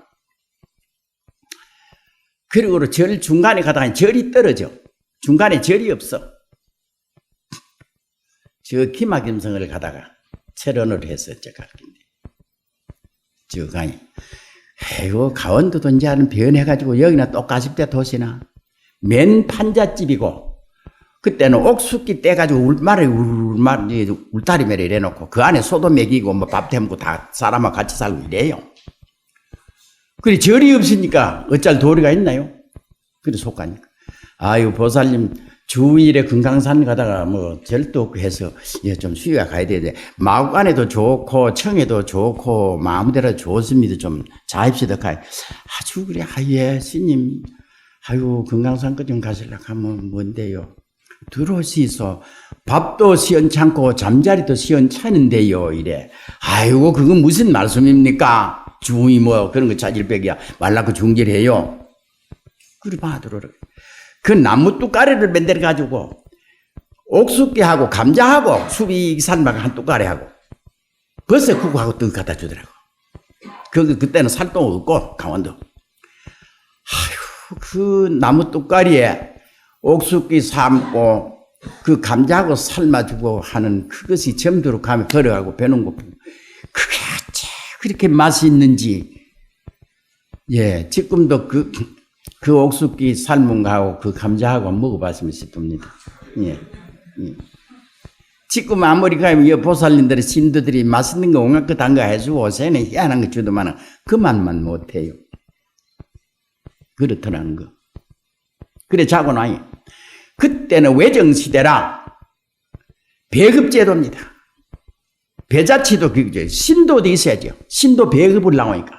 그리고 절 중간에 가다가 절이 떨어져. 중간에 절이 없어. 저 기마김성을 가다가 철원을 했었죠. 갈긴데 저 강이 아이고 강원도도 이제 하는 변해가지고 여기나 똑같이 때 도시나 맨 판잣집이고 그때는 옥수기 떼가지고 울타리 매를 이래놓고 그 안에 소도 먹이고 뭐 밥 해먹고 다 사람하고 같이 살고 이래요. 그래 절이 없으니까 어쩔 도리가 있나요? 그래 속가니까 아유 보살님 주일에 금강산 가다가 뭐 절도 없고 해서 좀 수위가 가야 되는데 마구간에도 좋고 청에도 좋고 마음대로 좋습니다. 좀 자입시다 가요. 아주 그래 예 스님 아유 금강산까지 좀 가시려고 하면 뭔데요? 들어오시소. 밥도 시원찮고 잠자리도 시원찮은데요. 이래. 아이고 그건 무슨 말씀입니까? 주의 뭐 그런 거 자질백이야. 말라고 중질해요. 그래 봐 들어라. 그 나무 뚜까리를 만들어 가지고 옥수기하고 감자하고 수비 산막 한 뚜까리하고 벌써 국하고 떡 갖다 주더라고. 그때는 살도 없고 강원도. 아휴 그 나무 뚜까리에 옥수기 삶고 그 감자하고 삶아주고 하는 그것이 점도로 가면 걸어가고 배놓은 거 그게 어째 그렇게 맛이 있는지 예 지금도 그 옥수기 삶은 거하고 그 감자하고 먹어봤으면 싶습니다. 예. 지금 아무리 가면 보살님들의 신도들이 맛있는 거 온갖 거 담가 해주고 오세는 희한한 거 주더만은 그 맛만 못해요. 그렇더라는 거. 그래 자고 나니 그때는 외정시대라 배급제도입니다. 배자치도 그죠. 신도도 있어야죠. 신도 배급을 나오니까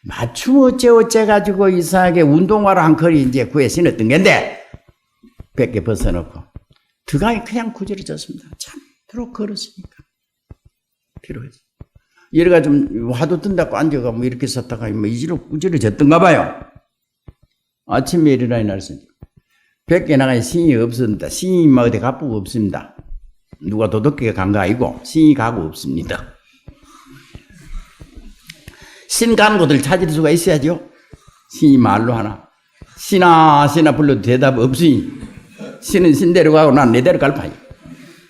맞춤 어째 가지고 이상하게 운동화로 한 거리 이제 구해 신었던 건데 100개 벗어놓고 드강이 그냥 구절해졌습니다. 참도록 걸었으니까 필요해서 여러 가지 좀 화도 뜬다고 앉아가 뭐 이렇게 섰다가 뭐 이지로 구절해졌던가 봐요. 아침에 일어나니 날씨 100개 나가니 신이 없습니다. 신이 뭐 어디 가쁘고 없습니다. 누가 도덕계가 간 거 아니고 신이 가고 없습니다. 신 가는 곳을 찾을 수가 있어야죠. 신이 말로 하나. 신아 불러도 대답 없으니 신은 신대로 가고 난 내대로 갈 판이야.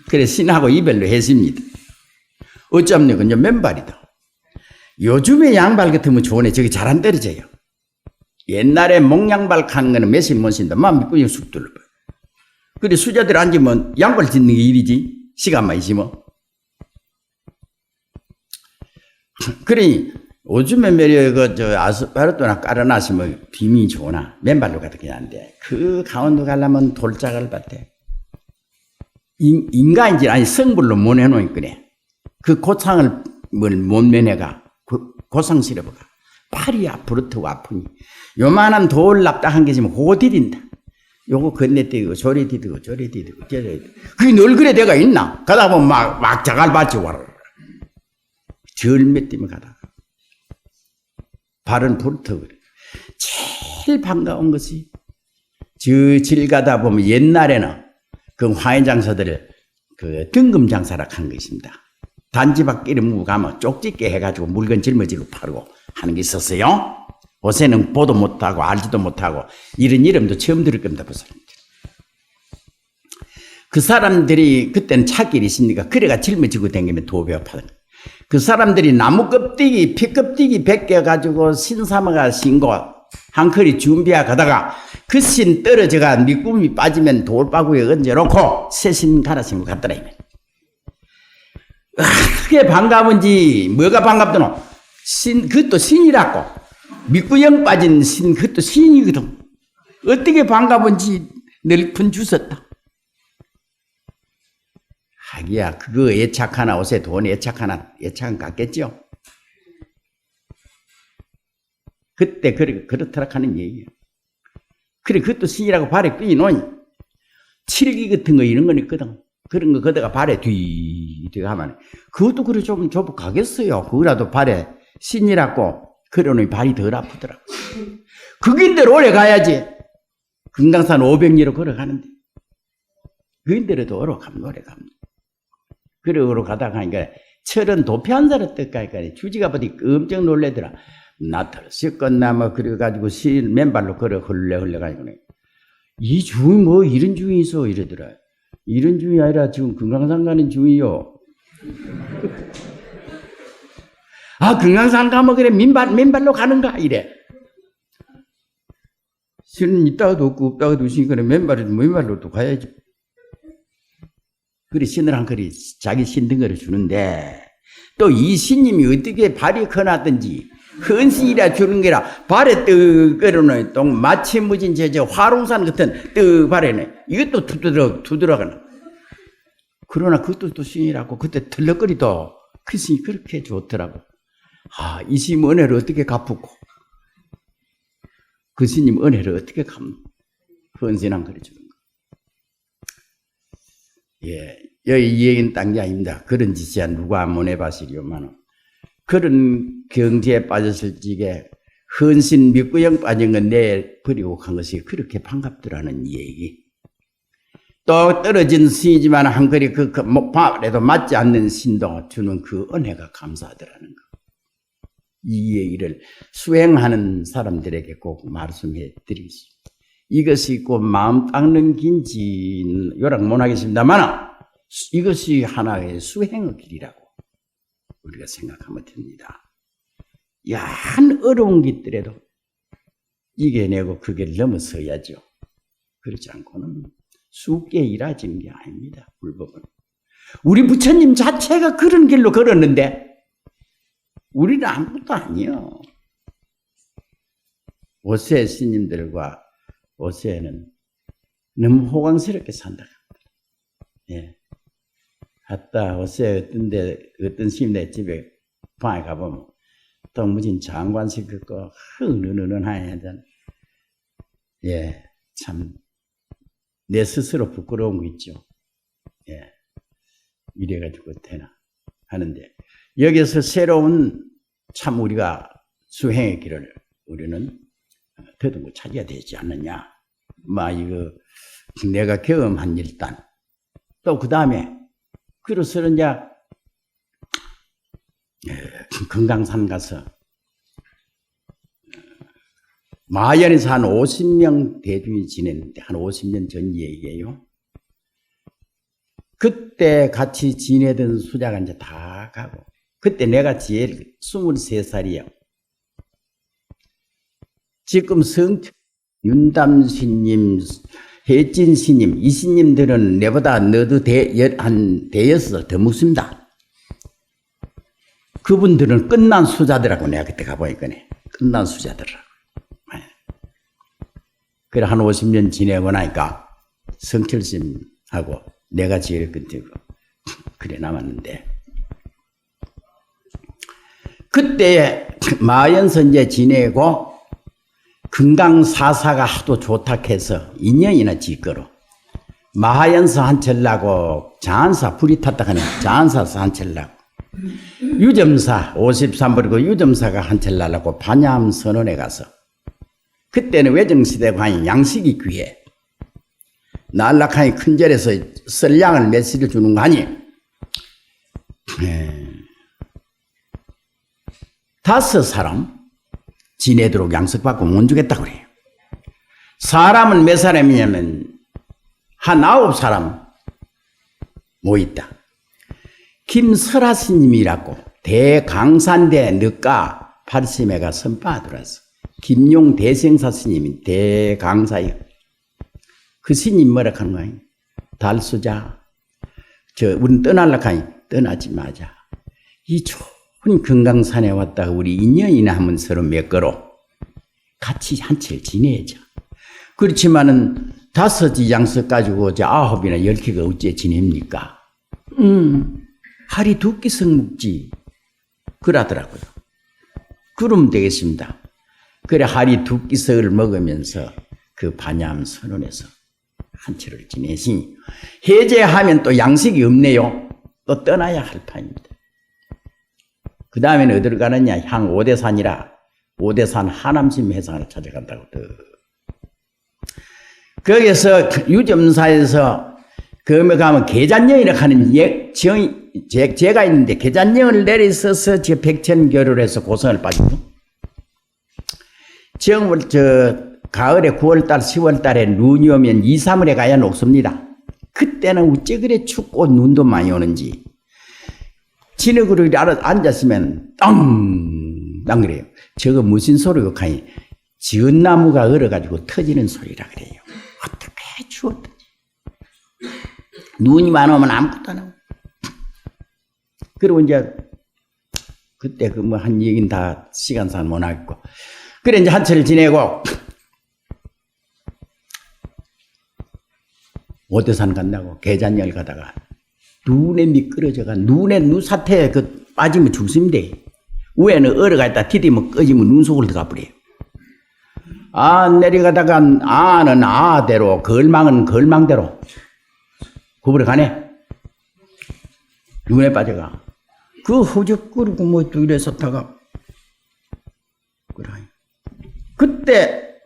그래 신하고 이별로 했습니다. 어쩌면 그건 맨발이다. 요즘에 양발 같으면 좋으네. 저기 잘 안 떨어져요. 옛날에 목양발 간 거는 몇십 못 신다. 막 믿고 쑥 둘러봐. 그래 수자들 앉으면 양발 짓는 게 일이지. 시간만 있으면. 그러니 요즘에 매력 아스팔트나 깔아놨으면 빔이 좋으나 맨발로 가도 그냥 안 돼. 그 강원도 가려면 돌짝을 밭에 인간인지 아니 성불로 못 해놓은 거네. 그 고창을 못 면해가 고상 실어보가 팔이 앞으로 더 아프니 요만한 돌 납작한 게 있으면 그거 디딘다. 요거 건네뛰고 저리 디디고 저리 디디고 저리 디디고 그게 늘 그래 대가 있나? 가다 보면 막 자갈 받지 와라. 절몇 뛰면 가다가 발은 불터 그래. 제일 반가운 것이 저 질 가다 보면 옛날에는 그 화훼장사들을 그 등금 장사라 한 것입니다. 단지밖에 무 가면 쪽집게 해가지고 물건 짊어지고 팔고 하는 게 있었어요. 요새는 보도 못하고 알지도 못하고 이런 이름도 처음 들을 겁니다. 그 사람들이 그때는 차길이 있으니까 그래가 짊어지고 다니면 도배가 파는 그 사람들이 나무 껍데기 피 껍데기 벗겨 가지고 신 삼아가 신고 한 커리 준비하 가다가 그 신 떨어져가 밑구름이 빠지면 돌바구에 얹어놓고 새 신 갈아 신고 갔더라. 그게 반가운지 뭐가 반갑더노? 신 그것도 신이라고 밑구녕 빠진 신 그것도 신이거든. 어떻게 반가운지 늘 푼 주웠다. 하기야 그거 애착 하나 옷에 돈 애착 하나 애착은 같겠죠. 그때 그렇더라 하는 얘기예요. 그래 그것도 신이라고 발에 끼놓으니 칠기 같은 거 이런 건 있거든. 그런 거 거다가 발에 뒤 하면 그것도 그래 좀 가겠어요. 그거라도 발에 신이라고 그러니 발이 덜 아프더라고. 그긴대로 오래 가야지. 금강산 500리로 걸어가는데 그긴대로도 오래 갑니다. 그러고 가다가 하니까 철은 도피 한 사람 떡가니까 주지가 보니 엄청 놀래더라. 나타를 씻었나 뭐 그래가지고 맨발로 걸어 흘러가지고 이 중이 뭐 이런 중이 있어 이러더라. 이런 중이 아니라 지금 금강산 가는 중이요. 아 금강산 가면 그래 맨발로 가는가 이래. 신은 있다가도 없고 없다가도 없으니까 맨발로도 가야지. 그래 신을 한 그리 자기 신등거를 주는데 또 이 신님이 어떻게 발이 커놨든지 헌신이라 주는 게라 발에 떡 걸어놓은 또 마치 무진 저 화롱산 같은 떡 발에는 이것도 두드러가는. 그러나 그것도 또 신이라고 그때 털럭거리도 그 신이 그렇게 좋더라고. 아, 이 신 은혜를 어떻게 갚고 그 신님 은혜를 어떻게 갚노? 헌신한 그리 주는 거. 예, 여기 이 얘기는 딴 게 아닙니다. 그런 짓이야 누가 못 해봤으려만 그런 경지에 빠졌을 적에 헌신 믿구형 빠진 건 내 버리고 간 것이 그렇게 반갑더라는 얘기. 또 떨어진 신이지만 한 그리 그래도 맞지 않는 신도 주는 그 은혜가 감사하더라는 거. 이 얘기를 수행하는 사람들에게 꼭 말씀해 드리겠습니다. 이것이 꼭 마음 닦는 긴지는 요락 못 하겠습니다만 이것이 하나의 수행의 길이라고 우리가 생각하면 됩니다. 야한 어려운 길들에도 이겨내고 그 길을 넘어서야죠. 그렇지 않고는 쉽게 이루어지는 게 아닙니다. 불법은. 우리 부처님 자체가 그런 길로 걸었는데 우리는 아무것도 아니요. 오세 스님들과 오세는 너무 호강스럽게 산다. 예. 갔다 오세 어떤 스님네 집에 방에 가보면 또 무슨 장관식 긋고 흐느느느하게 예, 참 내 스스로 부끄러운 거 있죠. 예, 이래가지고 되나 하는데 여기서 새로운 참 우리가 수행의 길을 우리는 더듬고 찾아야 되지 않느냐. 이거 내가 경험한 일단 또 그 다음에 그래서 이제 금강산 가서 마연에서 한 50명 대중이 지냈는데 한 50년 전 얘기예요. 그때 같이 지내던 수자가 이제 다 가고 그때 내가 제일 23살이에요. 지금 윤담 스님, 혜진 스님, 이 스님들은 내보다 너도 한 대여섯 더 묻습니다. 그분들은 끝난 수자들하고 내가 그때 가보니까 끝난 수자들하고. 그래 한 50년 지내고 나니까 성철스님하고 내가 제일 끝이고 그래 남았는데 그때 마연선제 지내고 금강사사가 하도 좋다 해서 2년이나 지거로 마하연서 한철나고 자한사 불이 탔다 하는 자한사서 한철나고 유점사 53벌이고 유점사가 한철나라고 반야암 선원에 가서 그때는 외정시대고 하니 양식이 귀해 날락하니 큰절에서 썰량을 몇시를 주는 거 아니 5사람 지내도록 양식받고 못 주겠다고 그래요. 사람은 몇 사람이냐면 한 9사람 모있다. 김설아 스님이라고 대강산대 늦가 80매가 선파가 들어왔어. 김용 대생사 스님이 대강사예요. 그 스님 뭐라 하는 거야? 달수자 우린 떠날라고 하니 떠나지 마자. 이 좋은 금강산에 왔다가 우리 인연이나 하면 서로 맺거로 같이 한철 지내자. 그렇지만은 5지 양석 가지고 9이나 10개가 어째 지냅니까? 하리 두 끼씩 먹지. 그러더라고요. 그러면 되겠습니다. 그래 하리 두 끼석을 먹으면서 그 반야암 선언에서 한철을 지내시니 해제하면 또 양식이 없네요. 또 떠나야 할 판입니다. 그 다음에는 어디로 가느냐? 향 오대산이라 오대산 하남심 해상을 찾아간다고. 거기서 유점사에서 그에 가면 계잔령이라고 하는 제가 있는데 계잔령을 내리서서 저 백천교를 해서 고성을 빠지고 정월 가을에 9월달 10월달에 눈이 오면 2, 3월에 가야 녹습니다. 그때는 어째 그래 춥고 눈도 많이 오는지 진흙으로 앉았으면 땅 그래요. 저거 무슨 소리고 가니 지은 나무가 얼어가지고 터지는 소리라 그래요. 어떻게 추웠던지. 눈이 많이 오면 아무것도 안 하고. 그리고 이제 그때 그 뭐 한 얘기는 다 시간상 못 하겠고. 그래 이제 한철을 지내고 오대산 간다고 계잔열 가다가 눈에 미끄러져가 눈에 눈사태에 그 빠지면 죽습니다. 위에는 얼어가 있다 디디면 꺼지면 눈 속으로 들어가 버려요. 내려가다가 아는 아대로 걸망은 걸망대로 구부러 가네. 눈에 빠져가. 그 허적거리고 뭐 또 이래서 다가 그래. 그때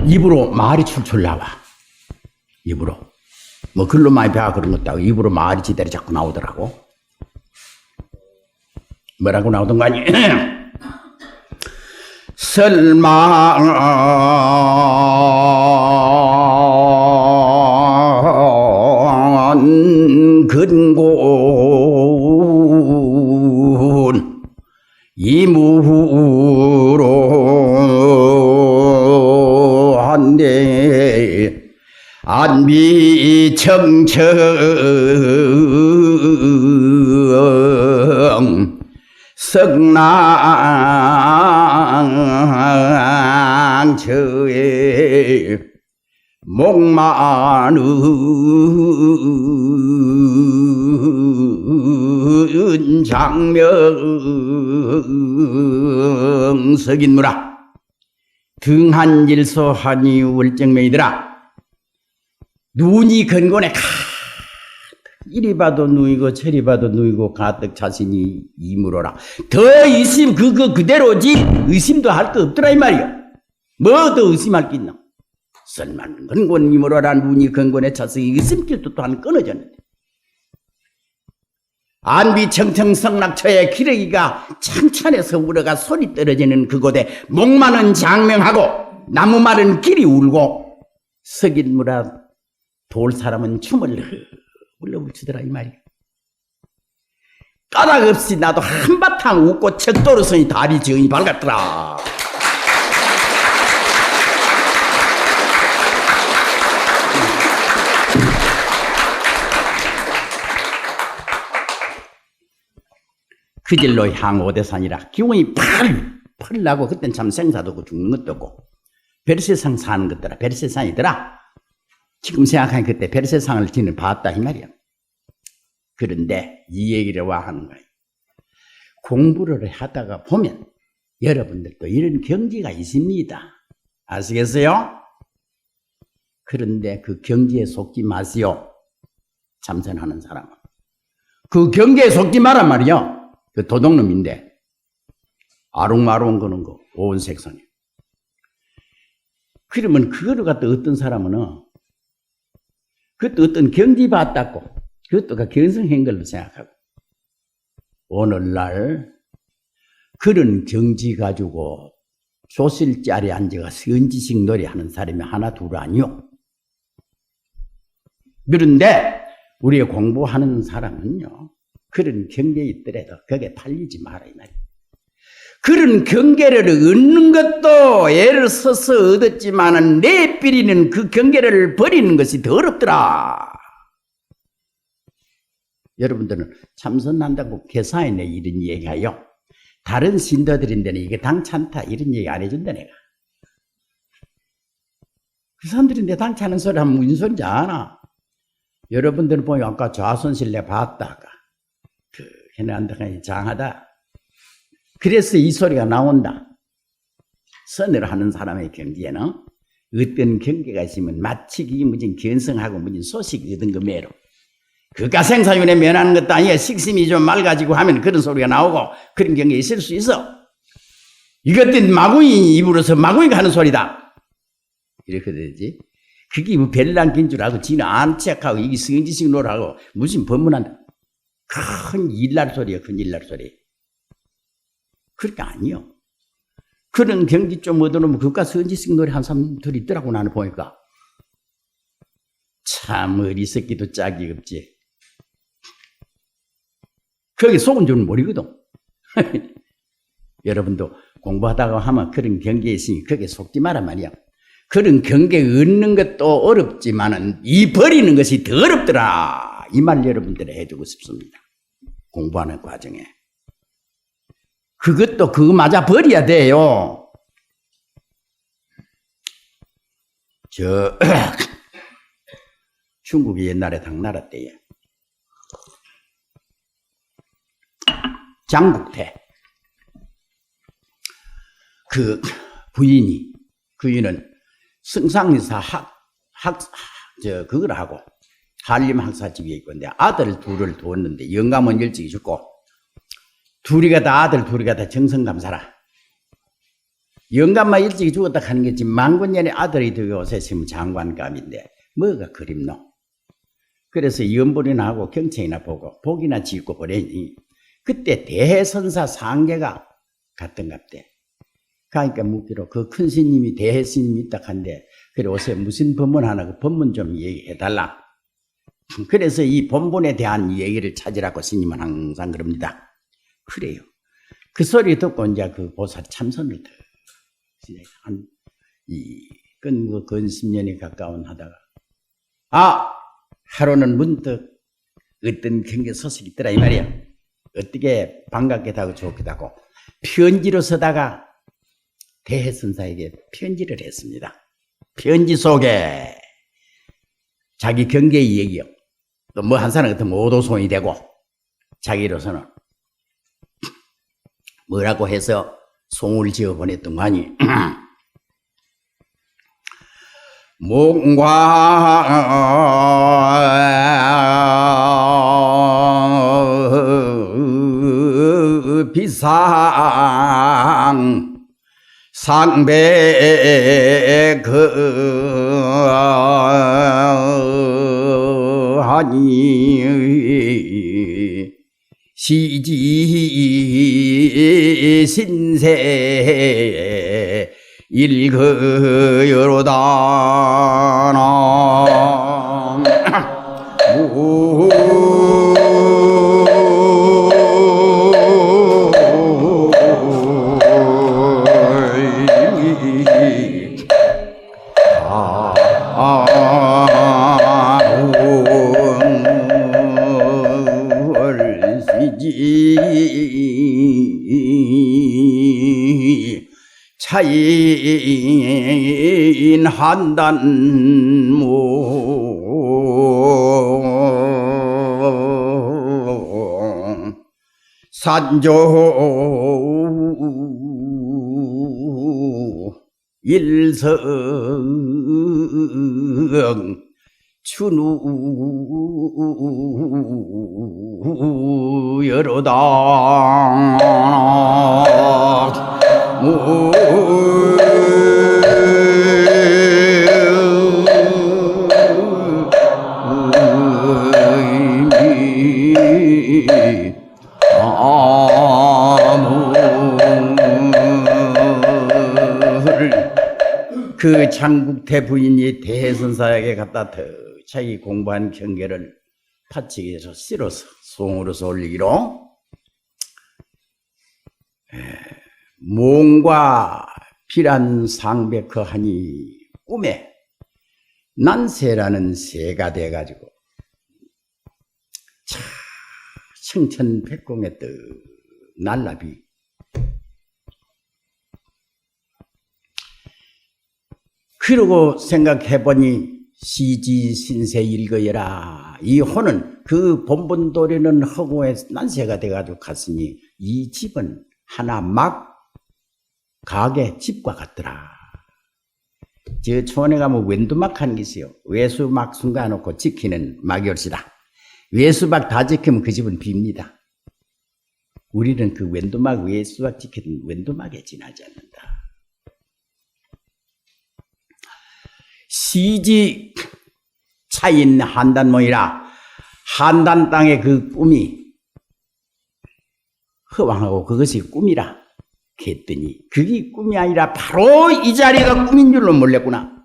입으로 말이 출출 나와. 입으로. 뭐 글로 많이 배워 그런 것도 하고 입으로 말이 지대로 자꾸 나오더라고. 뭐라고 나오던 거 아니? 설마 근곤 이무로 한데 안비청청 석낭처에 목마는 장명석인무라 등한질소하니 월정명이더라. 눈이 근곤에 이리 봐도 누이고 저리 봐도 누이고 가득 자신이 이물어라. 더 의심 그거 그대로지 의심도 할 거 없더라 이 말이야. 뭐 더 의심할 게 있나. 설만 근곤 이물어라. 눈이 근곤에 차서 의심길도 또한 끊어졌는데 안비청청 성낙처에 기러기가 찬찬해서 울어가 소리 떨어지는 그곳에 목마는 장명하고 나무마른 길이 울고 석인무라 돌 사람은 춤을 흘러붙이더라 이 말이야. 까닭 없이 나도 한바탕 웃고 척도로서니 다리 지응이 밝았더라. 그 길로 향 오대산이라 기운이 펄 나고 그땐 참 생사도 없고 죽는 것도 없고 별세상 사는 것더라. 별세상이더라. 지금 생각하니 그때 별세상을 지는 봤다 이 말이야. 그런데 이 얘기를 와 하는 거예요. 공부를 하다가 보면 여러분들도 이런 경지가 있습니다. 아시겠어요? 그런데 그 경지에 속지 마세요. 참선하는 사람은. 그 경계에 속지 마란 말이야. 그 도둑놈인데 아롱마롱 거는 거 오온색선이. 그러면 그거를 갖다 어떤 사람은 그것도 어떤 경지 봤다고 그것도 견성한 걸로 생각하고 오늘날 그런 경지 가지고 조실 자리에 앉아가 선지식 노래하는 사람이 하나 둘 아니요. 그런데 우리 공부하는 사람은요 그런 경계에 있더라도 거기에 팔리지 마라 이 말이야. 그런 경계를 얻는 것도 애를 써서 얻었지만은 내 삐리는 그 경계를 버리는 것이 더 어렵더라. 여러분들은 참선한다고 개사에 내 이런 얘기해요. 다른 신도들인데는 이게 당찮다 이런 얘기 안 해준다 내가. 그 사람들이 내 당찮은 소리 하면 무슨 소리인지 아나. 여러분들 보면 아까 좌선실 내 봤다가 걔네한테 장하다. 그래서 이 소리가 나온다. 선을 하는 사람의 경지에는 어떤 경계가 있으면 마치 그게 무슨 견성하고 무슨 소식이 얻은 거 매로. 그가 생사윤회 면하는 것도 아니야. 식심이 좀 맑아지고 하면 그런 소리가 나오고 그런 경계에 있을 수 있어. 이것들 마구이 입으로서 마구이가 하는 소리다. 이렇게 되지. 그게 뭐 별난 긴 줄 알고 지는 안 체크하고 이게 성지식 노라고 무슨 법문한다. 큰 일날 소리야. 큰 일날 소리. 그렇게 아니요. 그런 경지 좀 얻어놓으면 그가 성지식 노래 한 사람들이 있더라고. 나는 보니까 참 어리석기도 짝이 없지. 거기 속은 줄 모르거든. 여러분도 공부하다가 하면 그런 경계에 있으니 거기에 속지 마란 말이야. 그런 경계 얻는 것도 어렵지만은 이 버리는 것이 더 어렵더라. 이 말 여러분들에 해주고 싶습니다. 공부하는 과정에. 그것도 그거 맞아 버려야 돼요. 중국이 옛날에 당나라 때에 장국태 그 부인은 승상의사 그걸 하고 한림학사집에 있고 근데 아들 둘을 두었는데 영감은 일찍이 죽고 둘이가 다 정성감사라. 영감만 일찍이 죽었다 하는 게지 만군년에 아들이 되고 요새 지금 장관감인데 뭐가 그립노. 그래서 연불이나 하고 경청이나 보고 복이나 짓고 보내니 그때 대해선사 상계가 갔던갑대. 그러니까 묻기로 그 큰 스님이 대해스님이 있다 한데 그래 요새 무슨 법문 하나 그 법문 좀 얘기해달라. 그래서 이 본문에 대한 얘기를 찾으라고 스님은 항상 그럽니다. 그래요. 그 소리 듣고 이제 그 보살 참선을 근 10년이 가까운 하다가 하루는 문득 어떤 경계 소식이 있더라 이 말이야. 어떻게 반갑기도 하고 좋기도 하고 편지로 쓰다가 대해선사에게 편지를 했습니다. 편지 속에 자기 경계의 얘기요. 또 뭐 한 사람 같으면 오도송이 되고 자기로서는 뭐라고 해서 송을 지어 보냈던 거 아니. 몽과 비상 상배 하니 시지 신세 일거여로다 차인 한단무 산조 일성 춘우 여로다 그 장국태 부인이 대해선사에게 갖다 더 자기 공부한 경계를 파치기 위해서 실어서 송으로서 올리기로 몽과 비란 상백허하니 꿈에 난새라는 새가 돼가지고 청천백공에 뜨 날라비 그러고 생각해보니 시지 신세 일거여라. 이 호는 그 본분도리는 허구에 난세가 돼가지고 갔으니 이 집은 하나 막 가게 집과 같더라. 저 초원에 가면 왼두막 하는 게 있어요. 외수막 숨가놓고 지키는 막이올시다. 외수막 다 지키면 그 집은 빕니다. 우리는 그 왼두막 외수막 지키는 왼두막에 지나지 않는다. 시지 차인 한단모이라. 한단 땅의 그 꿈이 허황하고 그것이 꿈이라 했더니 그게 꿈이 아니라 바로 이 자리가 꿈인 줄로 몰랐구나.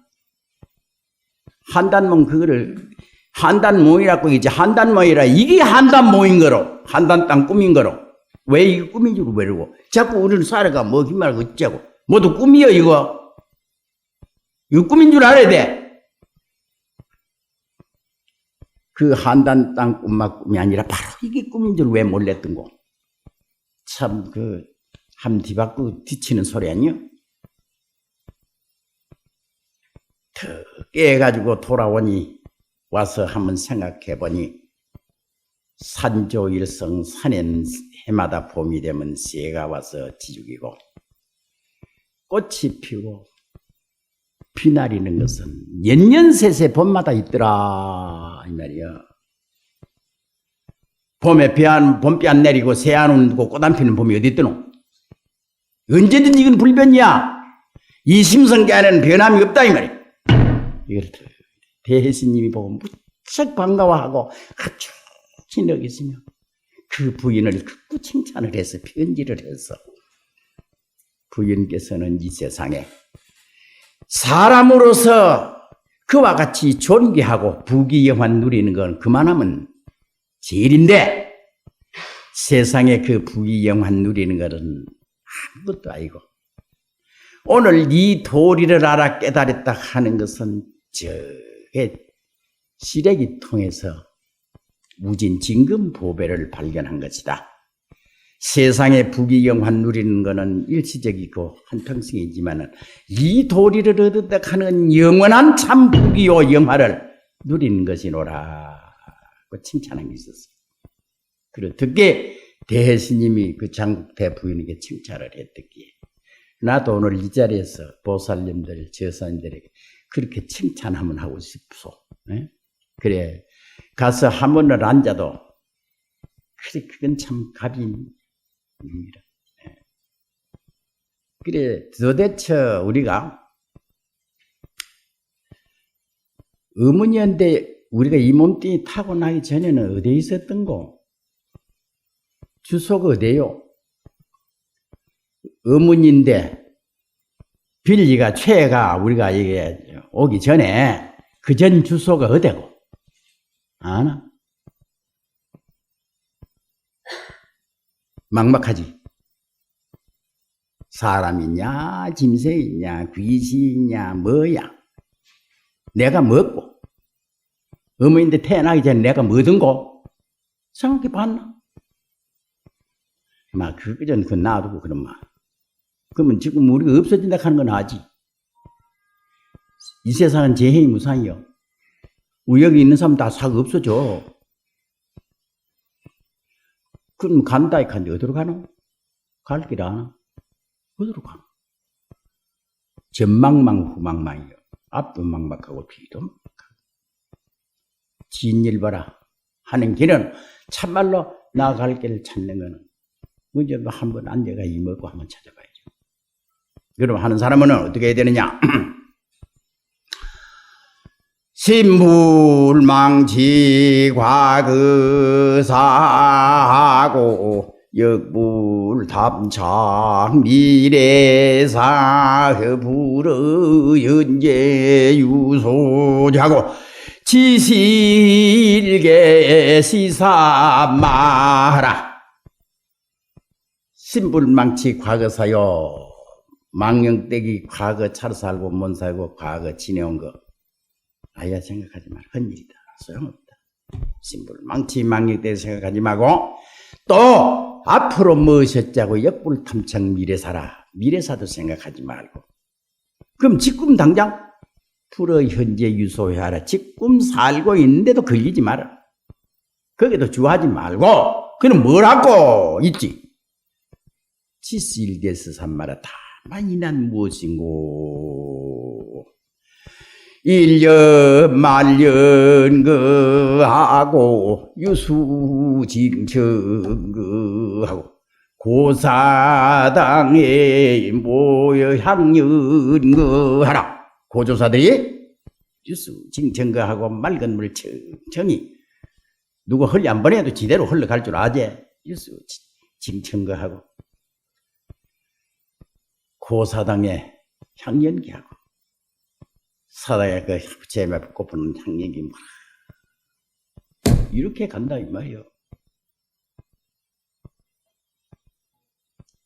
한단몽 그거를 한단모이라고 이제 한단모이라 이게 한단모인 거로 한단 땅 꿈인 거로 왜 이게 꿈인 줄 모르고 자꾸 우리는 살아가 뭐 기말고 어쩌고 모두 꿈이여 이거 꿈인 줄 알아야 돼. 그 한단 땅 꿈만 꿈이 아니라 바로 이게 꿈인 줄 왜 몰랐던 거. 참 그 함 뒤바꾸 뒤치는 소리 아니요? 더 깨가지고 돌아오니 와서 한번 생각해보니 산조일성 산엔 해마다 봄이 되면 새가 와서 지죽이고 꽃이 피고 비 내리는 것은 년년새새 봄마다 있더라 이 말이야. 봄에 봄비 안 내리고 새 안 오고 꽃 안 피는 봄이 어디 있더노? 언제든지 이건 불변이야. 이 심성계 안에는 변함이 없다 이 말이야. 이걸 대혜스님이 보고 무척 반가워하고 아주 기억있으며 그 부인을 극구 칭찬을 해서 편지를 해서 부인께서는 이 세상에 사람으로서 그와 같이 존귀하고 부귀영화 누리는 건 그만하면 제일인데 세상에 그 부귀영화 누리는 것은 아무것도 아니고 오늘 이 도리를 알아 깨달았다 하는 것은 저의 시래기 통해서 우진 진금 보배를 발견한 것이다. 세상에 부귀영화 누리는 것은 일시적이고 한평생이지만 이 도리를 얻었다 하는 영원한 참 부귀요 영화를 누리는 것이노라 고 칭찬한 게 있었어요. 그리고 듣게 대혜스님이 그 장국 대부인에게 칭찬을 했듯기에 나도 오늘 이 자리에서 보살님들, 제사님들에게 그렇게 칭찬 한번 하고 싶소. 네? 그래 가서 한 번을 앉아도 그래 그건 참 갑입니다. 네. 그래 도대체 우리가 어머니한테 우리가 이 몸뚱이 타고 나기 전에는 어디에 있었던 거? 주소가 어디요? 어머니인데 빌리가 최가 우리가 이게 오기 전에 그 전 주소가 어디고? 아나? 막막하지? 사람이냐 짐승이냐 귀신이냐 뭐야? 내가 뭐고? 어머니인데 태어나기 전에 내가 뭐든고? 생각해 봤나? 막 그거 전 그 놔두고 그런 말. 그러면 지금 우리가 없어진다 하는 건 아지. 이 세상은 재해이 무상이요. 여기 있는 사람 다 싹 없어져. 그럼 간다 이칸데 어디로 가노? 갈 길 아나? 어디로 가노? 전망망 후망망이요. 앞도 막막하고 뒤도 막막하고. 진일 봐라 하는 길은 참말로 나아갈 길을 찾는 거는 먼저 한번 앉아가 이먹고 한번 찾아봐야죠. 그럼 하는 사람은 어떻게 해야 되느냐? 신불망치 과거사하고 역불담창 미래사 불어 연재 유소자고 지실계 시사마라. 신불망치 과거사요. 망령댁이 과거 차로 살고 못 살고 과거 지내온 거 아야 생각하지 마라. 헛일이다. 소용없다. 신불망치 망령댁 생각하지 말고 또 앞으로 무엇이었자고 역불탐청 미래사라. 미래사도 생각하지 말고 그럼 지금 당장 풀어 현재 유소해하라. 지금 살고 있는데도 걸리지 마라. 거기도 주하지 말고 그는 뭘 하고 있지? 지실대서 삼마라. 다만 이난 무엇인고? 일년 말년 하고 유수징청 하고 고사당에 모여 향연 하라. 고조사들이 유수징청하고 맑은 물 청청이 누구 흘리 안 보내도 지대로 흘러갈 줄 아지? 유수징청하고 고사당에 향연기하고 사다에 그 제매 꼽는 향연기 이렇게 간다 이 말이요.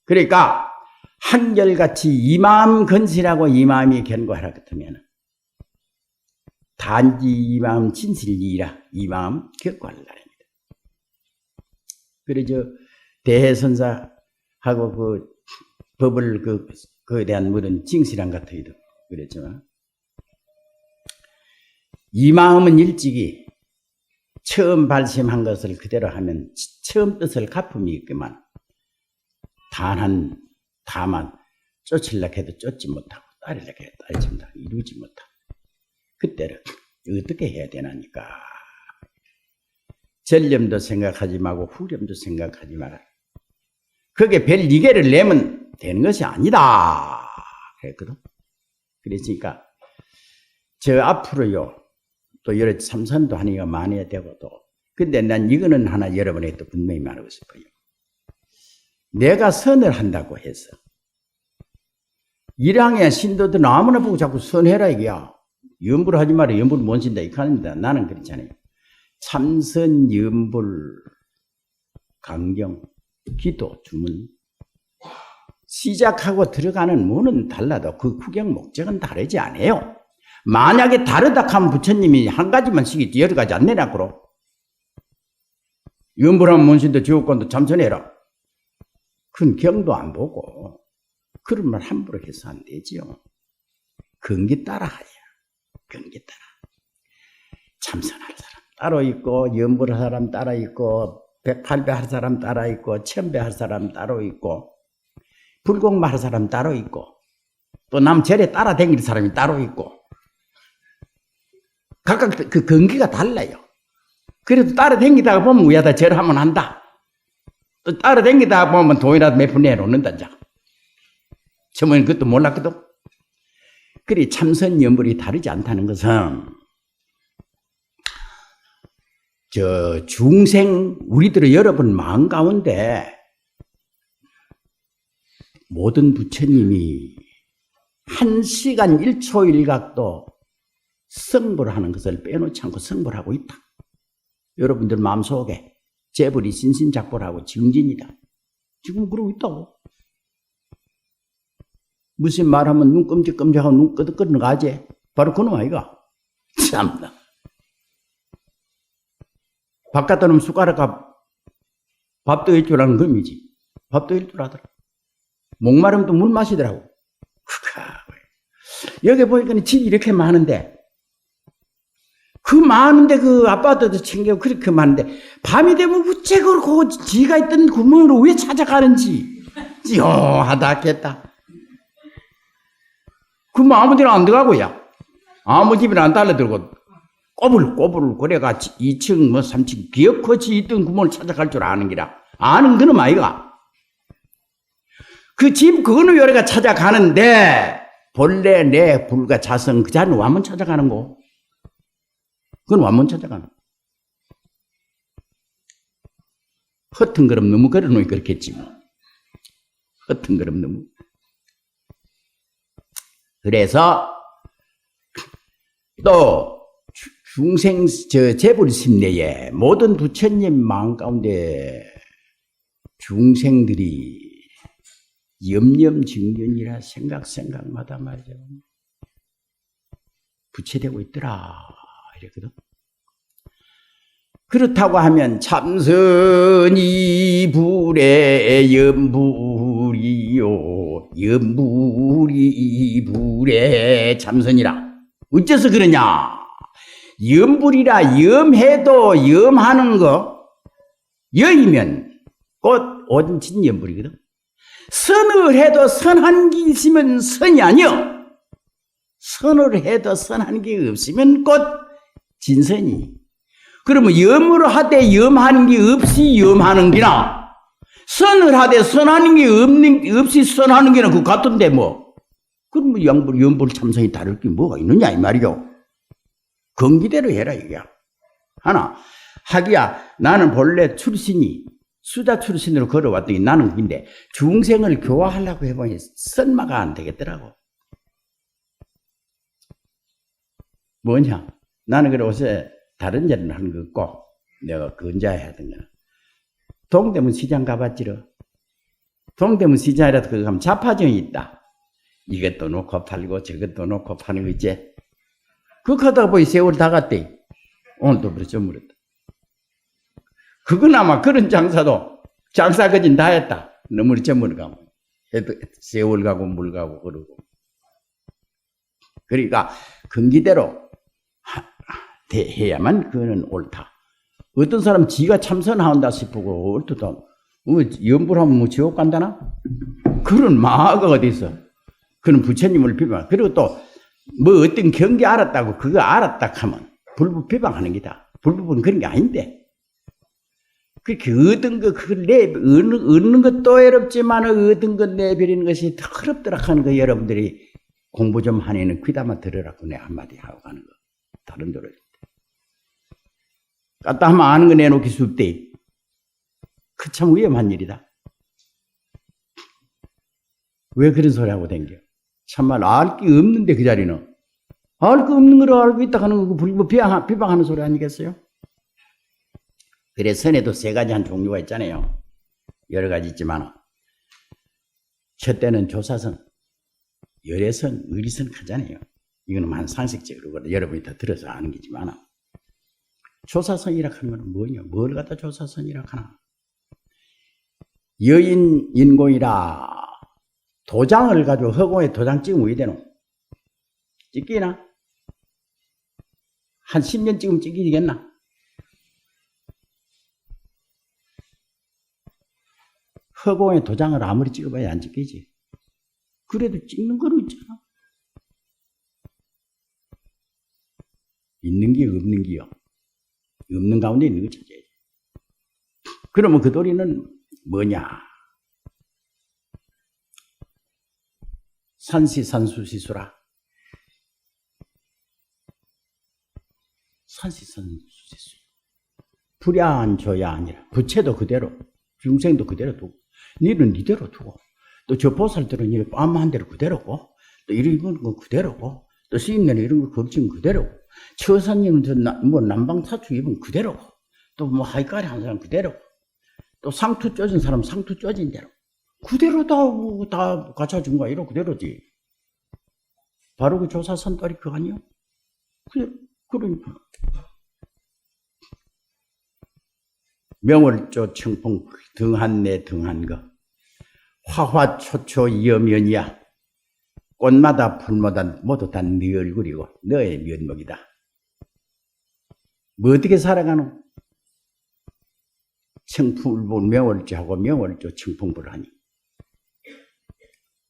그러니까 한결같이 이마음 건실하고 이마음이 견고하라 같으면 단지 이마음 진실이라 이마음 격고할 나랍니다. 그래서 대해선사하고 그 법을 그에 대한 물은 징실한 같아도 그랬지만 이 마음은 일찍이 처음 발심한 것을 그대로 하면 처음 뜻을 갚음이 있지만 다만 쫓으려고 해도 쫓지 못하고 따르려고 해도 따르지 못하고 이루지 못하고 그때는 어떻게 해야 되나니까 전념도 생각하지 말고 후렴도 생각하지 마라. 그게 별 이계를 내면 되는 것이 아니다 그랬거든. 그랬으니까 저 앞으로요 또 여러 참선도 하니까 많이 되고 또 근데 난 이거는 하나 여러분에게 또 분명히 말하고 싶어요. 내가 선을 한다고 해서 1항의 신도들은 아무나 보고 자꾸 선해라 이게야. 염불 하지 마라. 염불 못 신다 이 칸입니다. 나는 그렇잖아요. 참선, 염불, 강경, 기도, 주문 시작하고 들어가는 문은 달라도 그 구경 목적은 다르지 않아요. 만약에 다르다 하면 부처님이 한 가지만 시키지 여러 가지 안 내놨고로 염불하면 못 신다 지옥권도 참선해라. 그건 경도 안 보고 그런 말 함부로 해서 안 되지요. 근기 따라 하야. 근기 따라. 참선할 사람 따로 있고 염불할 사람 따로 있고 108배 할 사람 따로 있고 1000배 할 사람 따로 있고 불공마 할 사람 따로 있고 또 남 절에 따라 다닐 사람이 따로 있고 각각 그 근기가 달라요. 그래도 따라 다니다가 보면 우야다 절하면 한다. 또 따라 다니다가 보면 돈이라도 몇 푼 내놓는다. 처음에는 그것도 몰랐거든. 그래 참선 염불이 다르지 않다는 것은 저 중생 우리들의 여러분 마음 가운데 모든 부처님이 1시간 1초 1각도 성불을 하는 것을 빼놓지 않고 성불을 하고 있다. 여러분들 마음속에 재벌이 신신작불하고 정진이다. 지금 그러고 있다고. 무슨 말하면 눈 끔찍끔찍하고 눈 끄덕끄덕 가지. 바로 그놈 아이가. 참나. 바깥 놈 숟가락과 밥도 일 줄 아는 금이지. 밥도 일 줄 아더라. 목마르면 또 물 마시더라고. 여기 보니까 집이 이렇게 많은데 그 많은데 그 아파트도 챙겨 그렇게 많은데 밤이 되면 어째 그렇고 지가 있던 구멍으로 왜 찾아가는지 찌하다 했겠다. 그럼 아무 데나 안 들어가고야. 아무 집이나 안 달라들고 꼬불꼬불 그래가 2층 뭐 3층 기어코치 있던 구멍을 찾아갈 줄 아는 기라. 아는 그놈 아이가. 그 집 그거는 요래가 찾아가는데 본래 내 불과 자성 그 자리는 와면 찾아가는 거. 그건 와면 찾아가는. 허튼 그럼 너무 걸어놓으니 그렇겠지 뭐. 허튼 그럼 너무. 그래서 또 중생 재불심 내에 모든 부처님 마음 가운데 중생들이 염염증균이라 생각마다 말이죠. 부채되고 있더라. 이랬거든. 그렇다고 하면 참선이 불에 염불이요. 염불이 불에 참선이라. 어째서 그러냐? 염불이라 염해도 염하는 거, 여이면 곧 온진 염불이거든. 선을 해도 선한 게 있으면 선이 아니여. 선을 해도 선한 게 없으면 곧 진선이. 그러면 염을 하되 염하는 게 없이 염하는 게나, 선을 하되 선하는 게 없이 선하는 게나 그 같은데 뭐. 그럼 뭐 염불 참선이 다를 게 뭐가 있느냐 이 말이요. 경기대로 해라 이게. 하나, 하기야 나는 본래 출신이 수자 출신으로 걸어왔더니 나는 근데 중생을 교화하려고 해보니 선마가 안 되겠더라고. 뭐냐? 나는 그래 옷에 다른 일을 하는 거 없고 내가 근자에 하던 거는 동대문 시장 가봤지러. 동대문 시장이라도 그거 가면 자파점이 있다. 이것도 놓고 팔고 저것도 놓고 파는 거 있지. 그거 하다가 보니 세월 다 갔대. 오늘도 그렇죠 물었다. 그거나마 그런 장사도 장사 거진 다 했다. 너무 저물어 가면 세월 가고 물 가고 그러고. 그러니까 근기대로 해야만 그거는 옳다. 어떤 사람 지가 참선한다 싶고 옳다. 염불하면 뭐 지옥 간다나? 그런 마가 어디 있어? 그런 부처님을 비방. 그리고 또 뭐 어떤 경계 알았다고 그거 알았다 하면 불법 비방하는 게다. 불법은 그런 게 아닌데. 그렇게 얻은 거 그걸 얻는 것도 어렵지만 얻은 것 내버리는 것이 더 어렵더라 하는 거 여러분들이 공부 좀 하니는 귀담아 들으라고 내 한마디 하고 가는 거. 다른 데로. 갖다 하면 아는 거 내놓기 쉽대. 그 참 위험한 일이다. 왜 그런 소리 하고 댕겨? 참말 알 게 없는데 그 자리는. 알 게 없는 걸 알고 있다 하는 거 불법 비방하는 소리 아니겠어요? 그래 선에도 세 가지 한 종류가 있잖아요. 여러 가지 있지만 첫째는 조사선, 열애선, 의리선 하잖아요. 이거는 한 상식적으로 여러분이 다 들어서 아는 게지만 조사선이라 하는 건 뭐냐? 뭘 갖다 조사선이라 하나? 여인 인공이라 도장을 가지고 허공에 도장 찍으면 왜 되노? 찍기나? 한 10년 찍으면 찍히겠나? 허공에 도장을 아무리 찍어봐야 안 찍히지. 그래도 찍는 거로 있잖아. 있는 게 없는 게요. 없는 가운데 있는 거 찾아야지. 그러면 그 도리는 뭐냐? 산시산수시수라. 산시산수시수. 불야한 줘야 아니라 부채도 그대로 중생도 그대로 두고 니는 니대로 두고 또 저 보살들은 이 빰한 대로 그대로고 또 이런 건 그대로고 또 스님네는 이런 거 겁증 그대로고 처사님은 뭐 남방사추 입은 그대로고 또 뭐 하이까리 한 사람 그대로고 또 상투 쪼진 사람 상투 쪼진 대로 그대로 다 갖춰준 거야. 이러고 그대로지. 바로 그 조사선 딸이 그거 아니야? 그러니까. 명월조 청풍 등한내 등한 거. 화화초초 이어면이야. 꽃마다 풀마다 모두 다 네 얼굴이고 너의 면목이다. 뭐 어떻게 살아가노? 청풍불 명월조하고 명월조 청풍불 하니.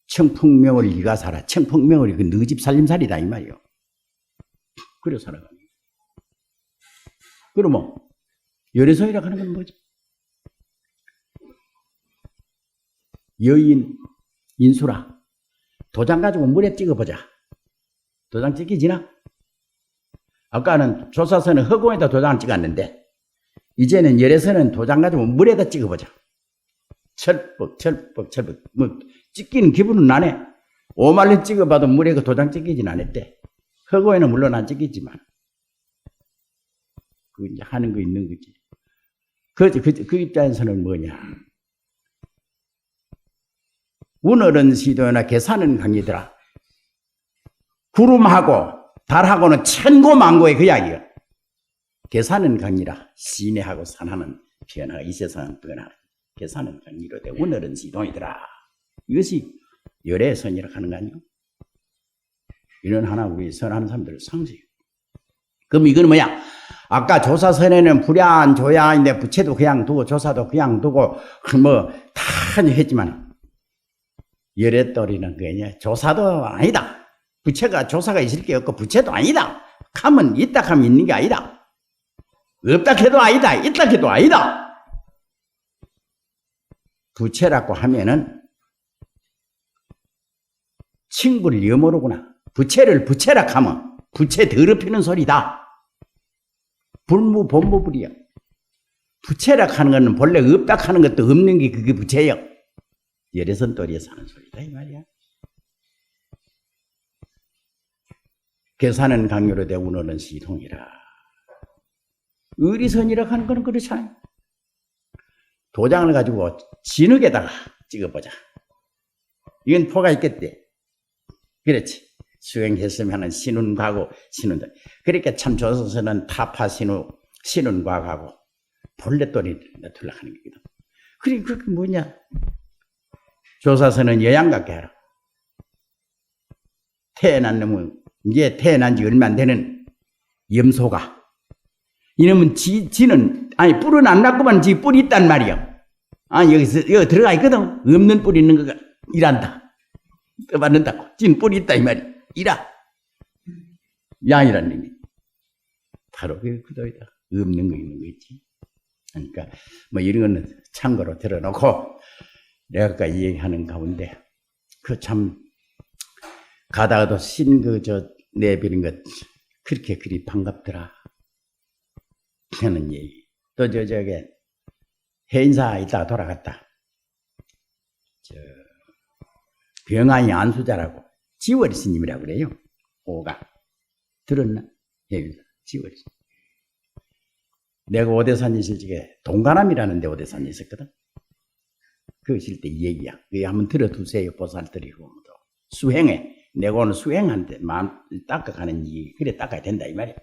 청풍명월이 네가 살아. 청풍명월이 그 너 집 살림살이다 이 말이요. 그래 살아가니. 그러면 열애선이라고 하는 건 뭐지? 여인 인수라. 도장 가지고 물에 찍어보자. 도장 찍히지나? 아까는 조사선은 허공에다 도장을 찍었는데 이제는 열애선은 도장 가지고 물에다 찍어보자. 철뻑 뭐 찍기는 기분은 나네. 5만원 찍어봐도 물에 그 도장 찍히진 않았대. 허공에는 물론 안 찍히지만 그 이제 하는 거 있는 거지. 그 입장에서는 뭐냐? 오늘은 시도나 계산은 강의더라. 구름하고 달하고는 천고만고의 그 이야기야. 계산은 강의라. 시내하고 산하는 변화가 이 세상은 변화. 계산은 강의로 돼. 오늘은 시동이더라. 이것이 열애선이라고 하는 거 아니요? 이런 하나 우리 선하는 사람들의 상식. 그럼 이거는 뭐야? 아까 조사선에는 불야한 조야인데 부채도 그냥 두고 조사도 그냥 두고 뭐 다 했지만 열애떨이는 그냐 조사도 아니다. 부채가 조사가 있을 게 없고 부채도 아니다. 하면 있다 하면 있는 게 아니다. 없다 해도 아니다. 있다 해도 아니다. 부채라고 하면은 친구를 여모르구나. 부채를 부채라 하면 부채 더럽히는 소리다. 불무본무불이야. 부채라 하는 거는 본래 없다 하는 것도 없는 게 그게 부채요. 열애선돌이에서 하는 소리다 이 말이야. 계산은 강요로 되 운호는 시통이라. 의리선이라 하는 거는 그렇지 않아요. 도장을 가지고 진흙에다가 찍어보자. 이건 포가 있겠대. 그렇지. 수행했으면 신운과고 신운들. 그러니까 참 조선서는 타파 신운과하고 본래돌이 둘러가는 거거든. 그러니까 그게 뭐냐? 조사서는 여양 같게 하라. 태어난 놈은 이제 태어난 지 얼마 안 되는 염소가 이놈은 지는 아니 뿔은 안 났구만 지 뿔이 있단 말이야. 아 여기 들어가 있거든. 없는 뿔 있는 거가 일한다. 떠받는다고. 진 뿔이 있다 이 말이야. 이라. 양이란 의미. 바로 그게 구도이다. 없는 거 있는 거 있지. 그러니까 뭐 이런 거는 참고로 들어놓고 내가 아까 이 얘기하는 가운데 그 참 가다가도 신 그 저 내비는 것 그렇게 그리 반갑더라 하는 얘기. 또 저게 해인사 있다가 돌아갔다. 저 병아이 안수자라고 지월이 스님이라고 그래요. 오가 들었나? 해인사 지월이. 내가 오대산에 있을 적에 동가남이라는 데 오대산에 있었거든. 그 있을 때 이 얘기야. 그거 한번 들어두세요. 보살들이고 수행해. 내가 오늘 수행한테 마음 닦아가는 이 그래 닦아야 된다 이 말이야.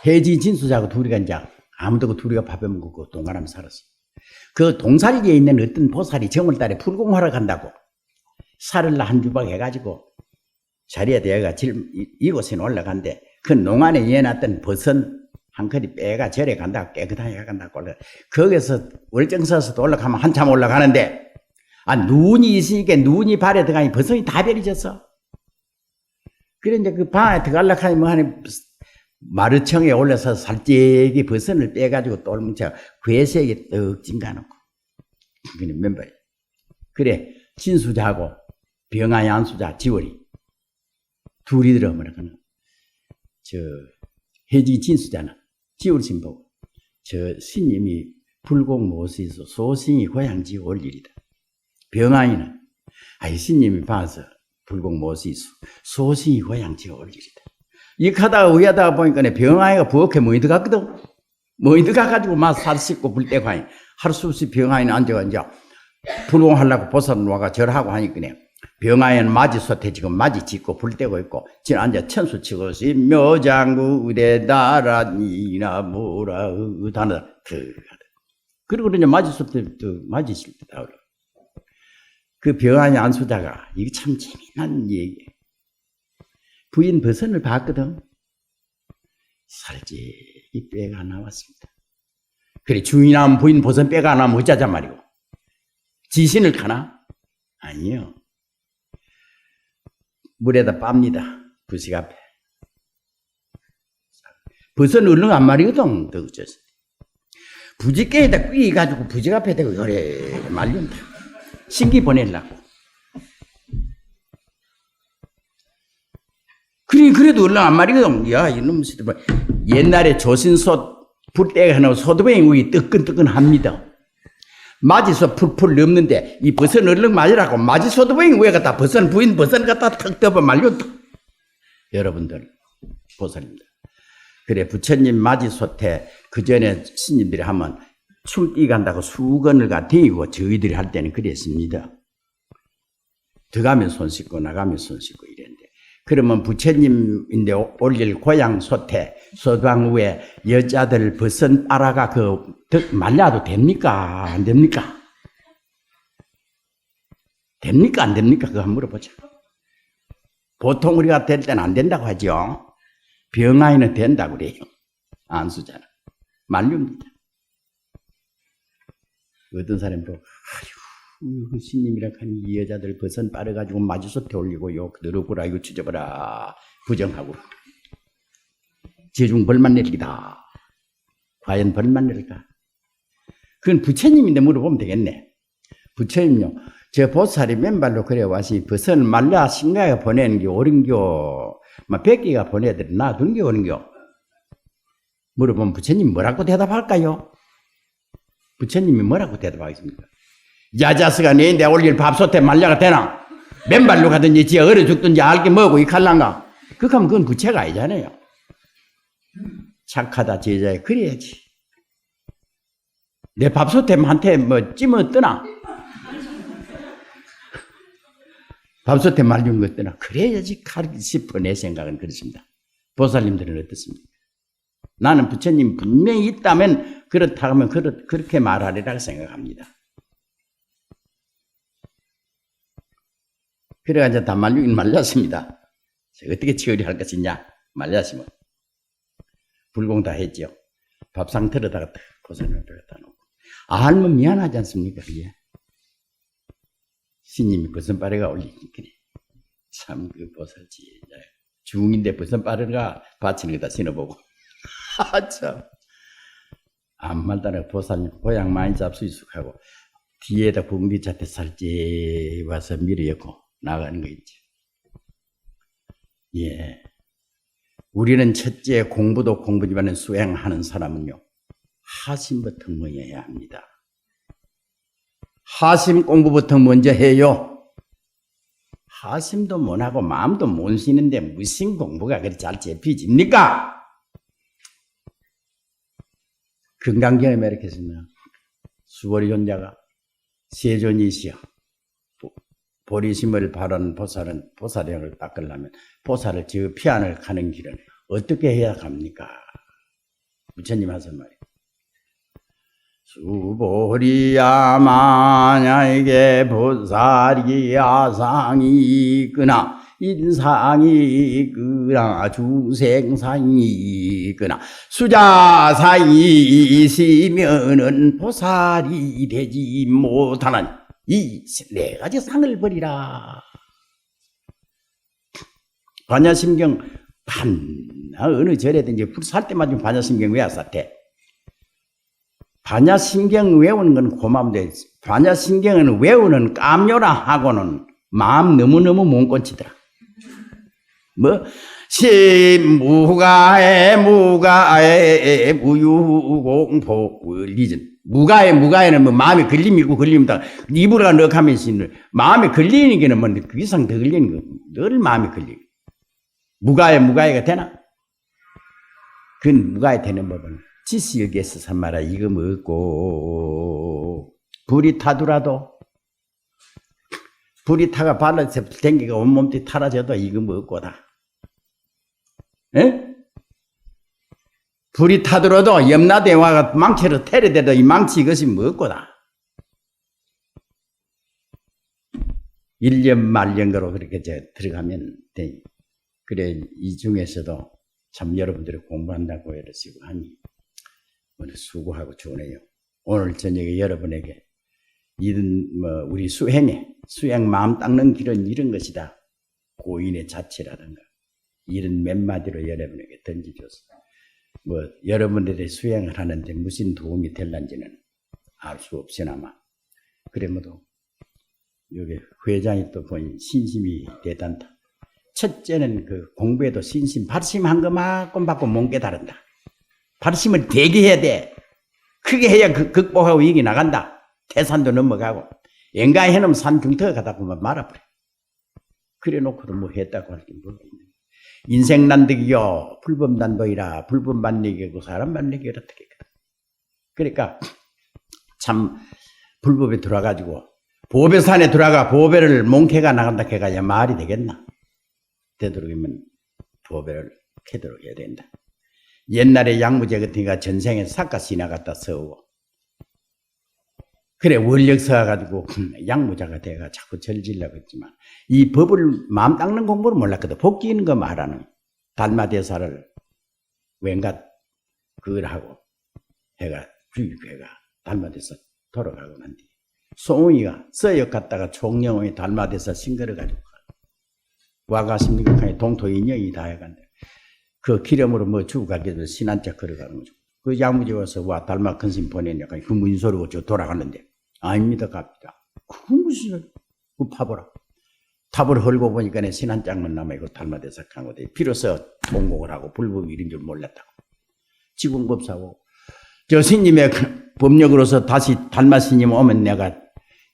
해지 진수자하고 둘이가 이제 아무도 그 둘이가 밥에 먹고 그 동가람 살았어. 그 동살리에 있는 어떤 보살이 정월달에 풀공하러 간다고 살을 한 주박 해가지고 자리에 대가 이곳에 올라간대. 그 농안에 이어놨던 버선 한 커리 빼가 절에 간다 깨끗하게 간다고 올라. 거기서 월정서서도 올라가면 한참 올라가는데 눈이 있으니까 눈이 발에 들어가니 버선이 다 베려졌어. 그래 이제 그 방에 들어가려고 하니 뭐 하니 마루청에 올라서 살찌게 버선을 빼가지고 똘뭉쳐 괴색에 떡 찡가놓고 그는 멤버야. 그래 진수자하고 병아의 안수자 지월이 둘이 들어오면 저 해지 진수자는 지월 신 보고 저 스님이 불공 모시서 소신이 고향지 올 일이다. 병아이는 아이 스님이 봐서 불공 모시서 소신이 고향지 올 일이다. 이렇게 하다가 의하다가 보니까 병아이가 부엌에 모이 들어갔거든. 모이 들어가가지고 막 살 씻고 불 떼고 하니 하루 수 없이 병아이는 앉아가 이제 불공하려고 보살 놓아가 절하고 하니까 병아에는 마지솥에 지금 마지 짓고 불 떼고 있고 지금 앉아 천수 치고 묘장구 의대다라니나 뭐라 의다나 그리고 이제 마지솥에 마지 실 때 나오려. 그 병아의 안수자가 이게 참 재미난 얘기. 부인 버선을 봤거든. 살찌 빼가 나왔습니다. 그래 주인하면 부인 버선 빼가 나면 어쩌자 말이고 지신을 가나? 아니요. 물에다 빱니다. 부식 앞에. 버선 얼른 안 말이거든. 부지깨에다 끼가지고 부직 앞에 대고 요래 말린다. 신기 보내려고. 그래도 얼른 안 말이거든. 야, 이놈 옛날에 조신소 불때가 하나 소두뱅이 우이 뜨끈뜨끈합니다. 마지서 풀풀 넘는데 이 버선 얼른 맞으라고 마지 소두뱅이 위에 갖다 버선 부인 버선 갖다 탁 덮어 말렸다. 여러분들 보살입니다. 그래 부처님 마지솥에 그 전에 스님들이 하면 춤띠 간다고 수건을 댕기고 저희들이 할 때는 그랬습니다. 들어가면 손 씻고 나가면 손 씻고 이랬는데 그러면 부처님인데 올릴 고향 솥에 소방 위에 여자들 버선 빨아가 말려도 됩니까? 안 됩니까? 됩니까 안 됩니까? 그거 한번 물어보자. 보통 우리가 될 때는 안 된다고 하죠. 병아이는 된다고 그래요. 안수잖아. 만류입니다. 어떤 사람이 또 아휴 스님이라 하니 이 여자들 버선 빨아가지고 마주서 태올리고 욕 들어보라 이거 주저봐라 부정하고 제중 벌만 내리기다. 과연 벌만 내릴까? 그건 부처님인데 물어보면 되겠네. 부처님요. 저 보살이 맨발로 그래 와시 버선을 말라 신가에 보내는 게 옳은겨? 막 백기가 보내야 돼. 놔둔 게 옳은겨? 물어보면 부처님 뭐라고 대답할까요? 부처님이 뭐라고 대답하겠습니까? 야자스가 내인데 올릴 밥솥에 말려가 되나? 맨발로 가든지 지 얼어 죽든지 알게 뭐고 이 칼랑가? 그렇게 하면 그건 부처가 아니잖아요. 착하다 제자에 그래야지. 내 밥솥에한테 뭐 찜어 뜨나? 밥솥에 말린 것 뜨나? 그래야지 칼 싶어 내 생각은 그렇습니다. 보살님들은 어떻습니까? 나는 부처님 분명히 있다면 그렇다 하면 그렇게 말하리라고 생각합니다. 그래가지고 다 말리긴 말렸습니다. 어떻게 처리할 것이냐? 말렸으면 불공 다 했죠. 밥상 틀어다가 보살님을 갖다 놓고 알면 미안하지 않습니까? 그게 스님이 버선빠래가 올리니까 참 그 보살지 중인데 버선빠래가 받치는 거다 신어보고 참 아무 말도 안 하고 보살님 고향 많이 잡수익숙하고 뒤에다 궁디자태 살찌 와서 밀어였고 나가는 거 있죠. 예, 우리는 첫째 공부도 공부지만 수행하는 사람은요 하심부터 모여야 합니다. 하심 공부부터 먼저 해요. 하심도 못하고 마음도 못 쉬는데 무슨 공부가 그렇게 잘 잡히집니까? 금강경에 이렇게 했습니다. 수보리 존자가 세존이시여 보리심을 바른 보살은 보살형을 닦으려면 보살을 저 피안을 가는 길은 어떻게 해야 합니까? 부처님 하신 말이에요. 수보리야 만약에 보살이 아상이 있거나 인상이 있거나 중생상이 있거나 수자상이 있으면은 보살이 되지 못하는 이 네 가지 상을 버리라. 반야심경 어느 절에든지 살 때마다 반야심경 왜 쌌대? 반야심경 외우는 건 고마운데 반야심경은 외우는 깜요라 하고는 마음 너무너무 못 꽂히더라. 뭐 무가에 무유공포리전 무가에는 뭐 마음에 걸림이 있고 걸림이다. 입으로 넣하면서 마음에 걸리는 게는 뭐 그 이상 더 걸리는 거. 늘 마음에 걸리고. 무가에가 되나? 그건 무가에 되는 법은 지시역에서 산마라 이거 먹고 불이 타더라도 불이 타가 발라서 댕기가 온몸이 타라져도 이거 먹고다. 에? 불이 타더라도 염라대왕가 망치로 테려대도 이 망치 이것이 먹고다. 일년말년거로 그렇게 들어가면 돼. 그래 이 중에서도 참 여러분들이 공부한다고 이러시고 하니 오늘 수고하고 좋으네요. 오늘 저녁에 여러분에게 이런 우리 수행 마음 닦는 길은 이런 것이다. 고인의 자체라든가 이런 몇 마디로 여러분에게 던져줘서 여러분들의 수행을 하는데 무슨 도움이 될런지는 알 수 없으나마 그래 모두 여기 회장이 또 보니 신심이 대단다. 첫째는 그 공부에도 발심한 것만큼 받고 못 깨달은다. 발심을 되게 해야 돼. 크게 해야 극복하고 이기 나간다. 태산도 넘어가고 엔가에 해놓으면 산 중턱에 가다 보면 말아버려. 그래 놓고도 뭐 했다고 할 게 뭐가 있는 거야. 인생 난득이요 불법난도이라 불법만리기고 사람만리기 어떻게 했거든. 그러니까 참 불법에 들어가지고 보배산에 들어가 보배를 몽캐가 나간다 해가야 말이 되겠나. 되도록이면 보배를 캐도록 해야 된다. 옛날에 양무제 같은 거 전생에 삭가 신화 갖다 세우고 그래 원력서가 가지고 양무자가 돼가 자꾸 절지려고 했지만 이 법을 마음 닦는 공부를 몰랐거든. 복기 있는 거 말하는 달마대사를 왠가 그걸 하고 해가 주입해가 달마대사 돌아가고 난 뒤 송웅이가 서역 갔다가 총영의 달마대사 신거를 가지고 와가십니까? 동토인형이 다 해간대. 그 기름으로 뭐 주고 가게 돼서 신한자 걸어가는 거죠. 그 양무지 와서 와 달마 큰심 보내니까 그 문소리고 저 돌아가는데 아닙니다 갑니다. 그 무슨 그 파보라. 탑을 헐고 보니까 신한장만 남아있고 달마대사 간 거대. 비로소 통곡을 하고 불법이 이런 줄 몰랐다고. 지공법사고 저 스님의 법력으로서 다시 달마 스님 오면 내가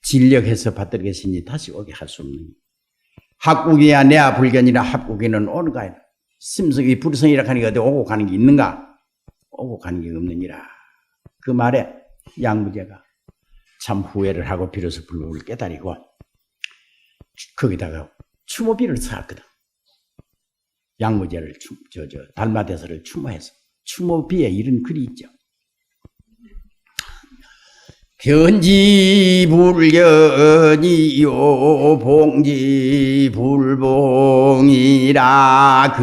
진력해서 받들겠으니 다시 오게 할 수 없는 합국이야 내야 불견이라 합국이는 오는 거야. 심성이 불성이라 하는 게 어디 오고 가는 게 있는가? 오고 가는 게 없느니라. 그 말에 양무제가 참 후회를 하고 비로소 불법을 깨달이고 거기다가 추모비를 쌓았거든. 양무제를 달마대사를 추모해서 추모비에 이런 글이 있죠. 견지불견이요 봉지불봉이라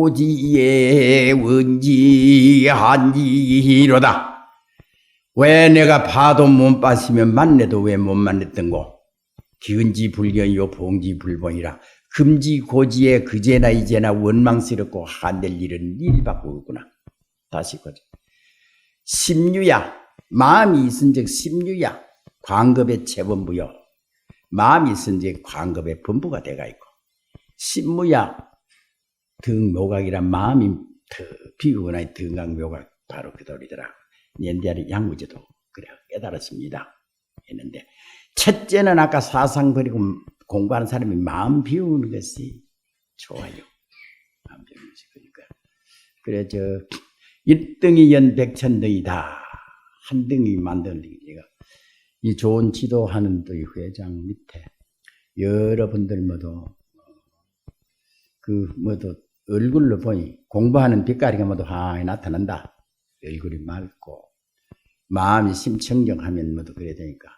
금지고지에 원지한지로다. 왜 내가 봐도 못 봤으면 만나도 왜 못 만났던고. 견지불견이요 봉지불봉이라 금지고지에 그제나 이제나 원망스럽고 한될 일은 일밖에 없구나. 다시 거죠. 심유야 마음이 있은즉 심유야 광급의 재본부요. 마음이 있은즉 광급의 본부가 돼가 있고 심무야 등묘각이란 마음이 비구나 등각묘각 바로 그 돌이더라. 옛날에 양무제도 그래 깨달았습니다 했는데 첫째는 아까 사상 버리고 공부하는 사람이 마음 비우는 것이 좋아요. 마음 비우는 것이 그러니까 그래 저 1등이 연백천등이다. 한 등이 만드는 얘가 이 좋은 지도하는 또 이 회장 밑에 여러분들 모두 그 모두 얼굴로 보니 공부하는 빛깔이가 모두 하에 나타난다. 얼굴이 맑고 마음이 심청정하면 모두 그래야 되니까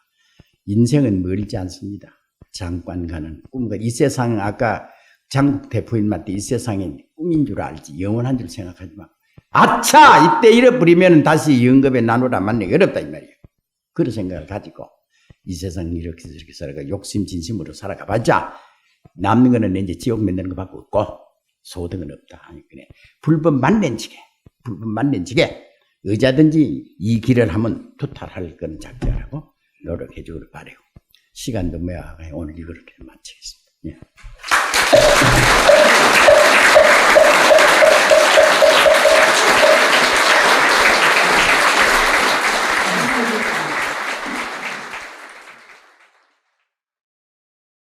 인생은 멀지 않습니다. 잠깐 가는 꿈과 이 세상 아까 장국 대표님 말때 이 세상에 꿈인 줄 알지 영원한 줄 생각하지 마. 아차! 이때 잃어버리면 다시 영겁에 나누라 만나기 어렵다 이 말이에요. 그런 생각을 가지고 이 세상 이렇게 살아가 욕심 진심으로 살아가 봤자 남는 거는 이제 지옥 만드는 거 밖에 없고 소득은 없다. 아니 그래 불법 만렌지게 의자든지 이 길을 하면 투탈할 건 작자라고 노력해 주기를 바라고 시간도 매하고 오늘 이거를 마치겠습니다. 예.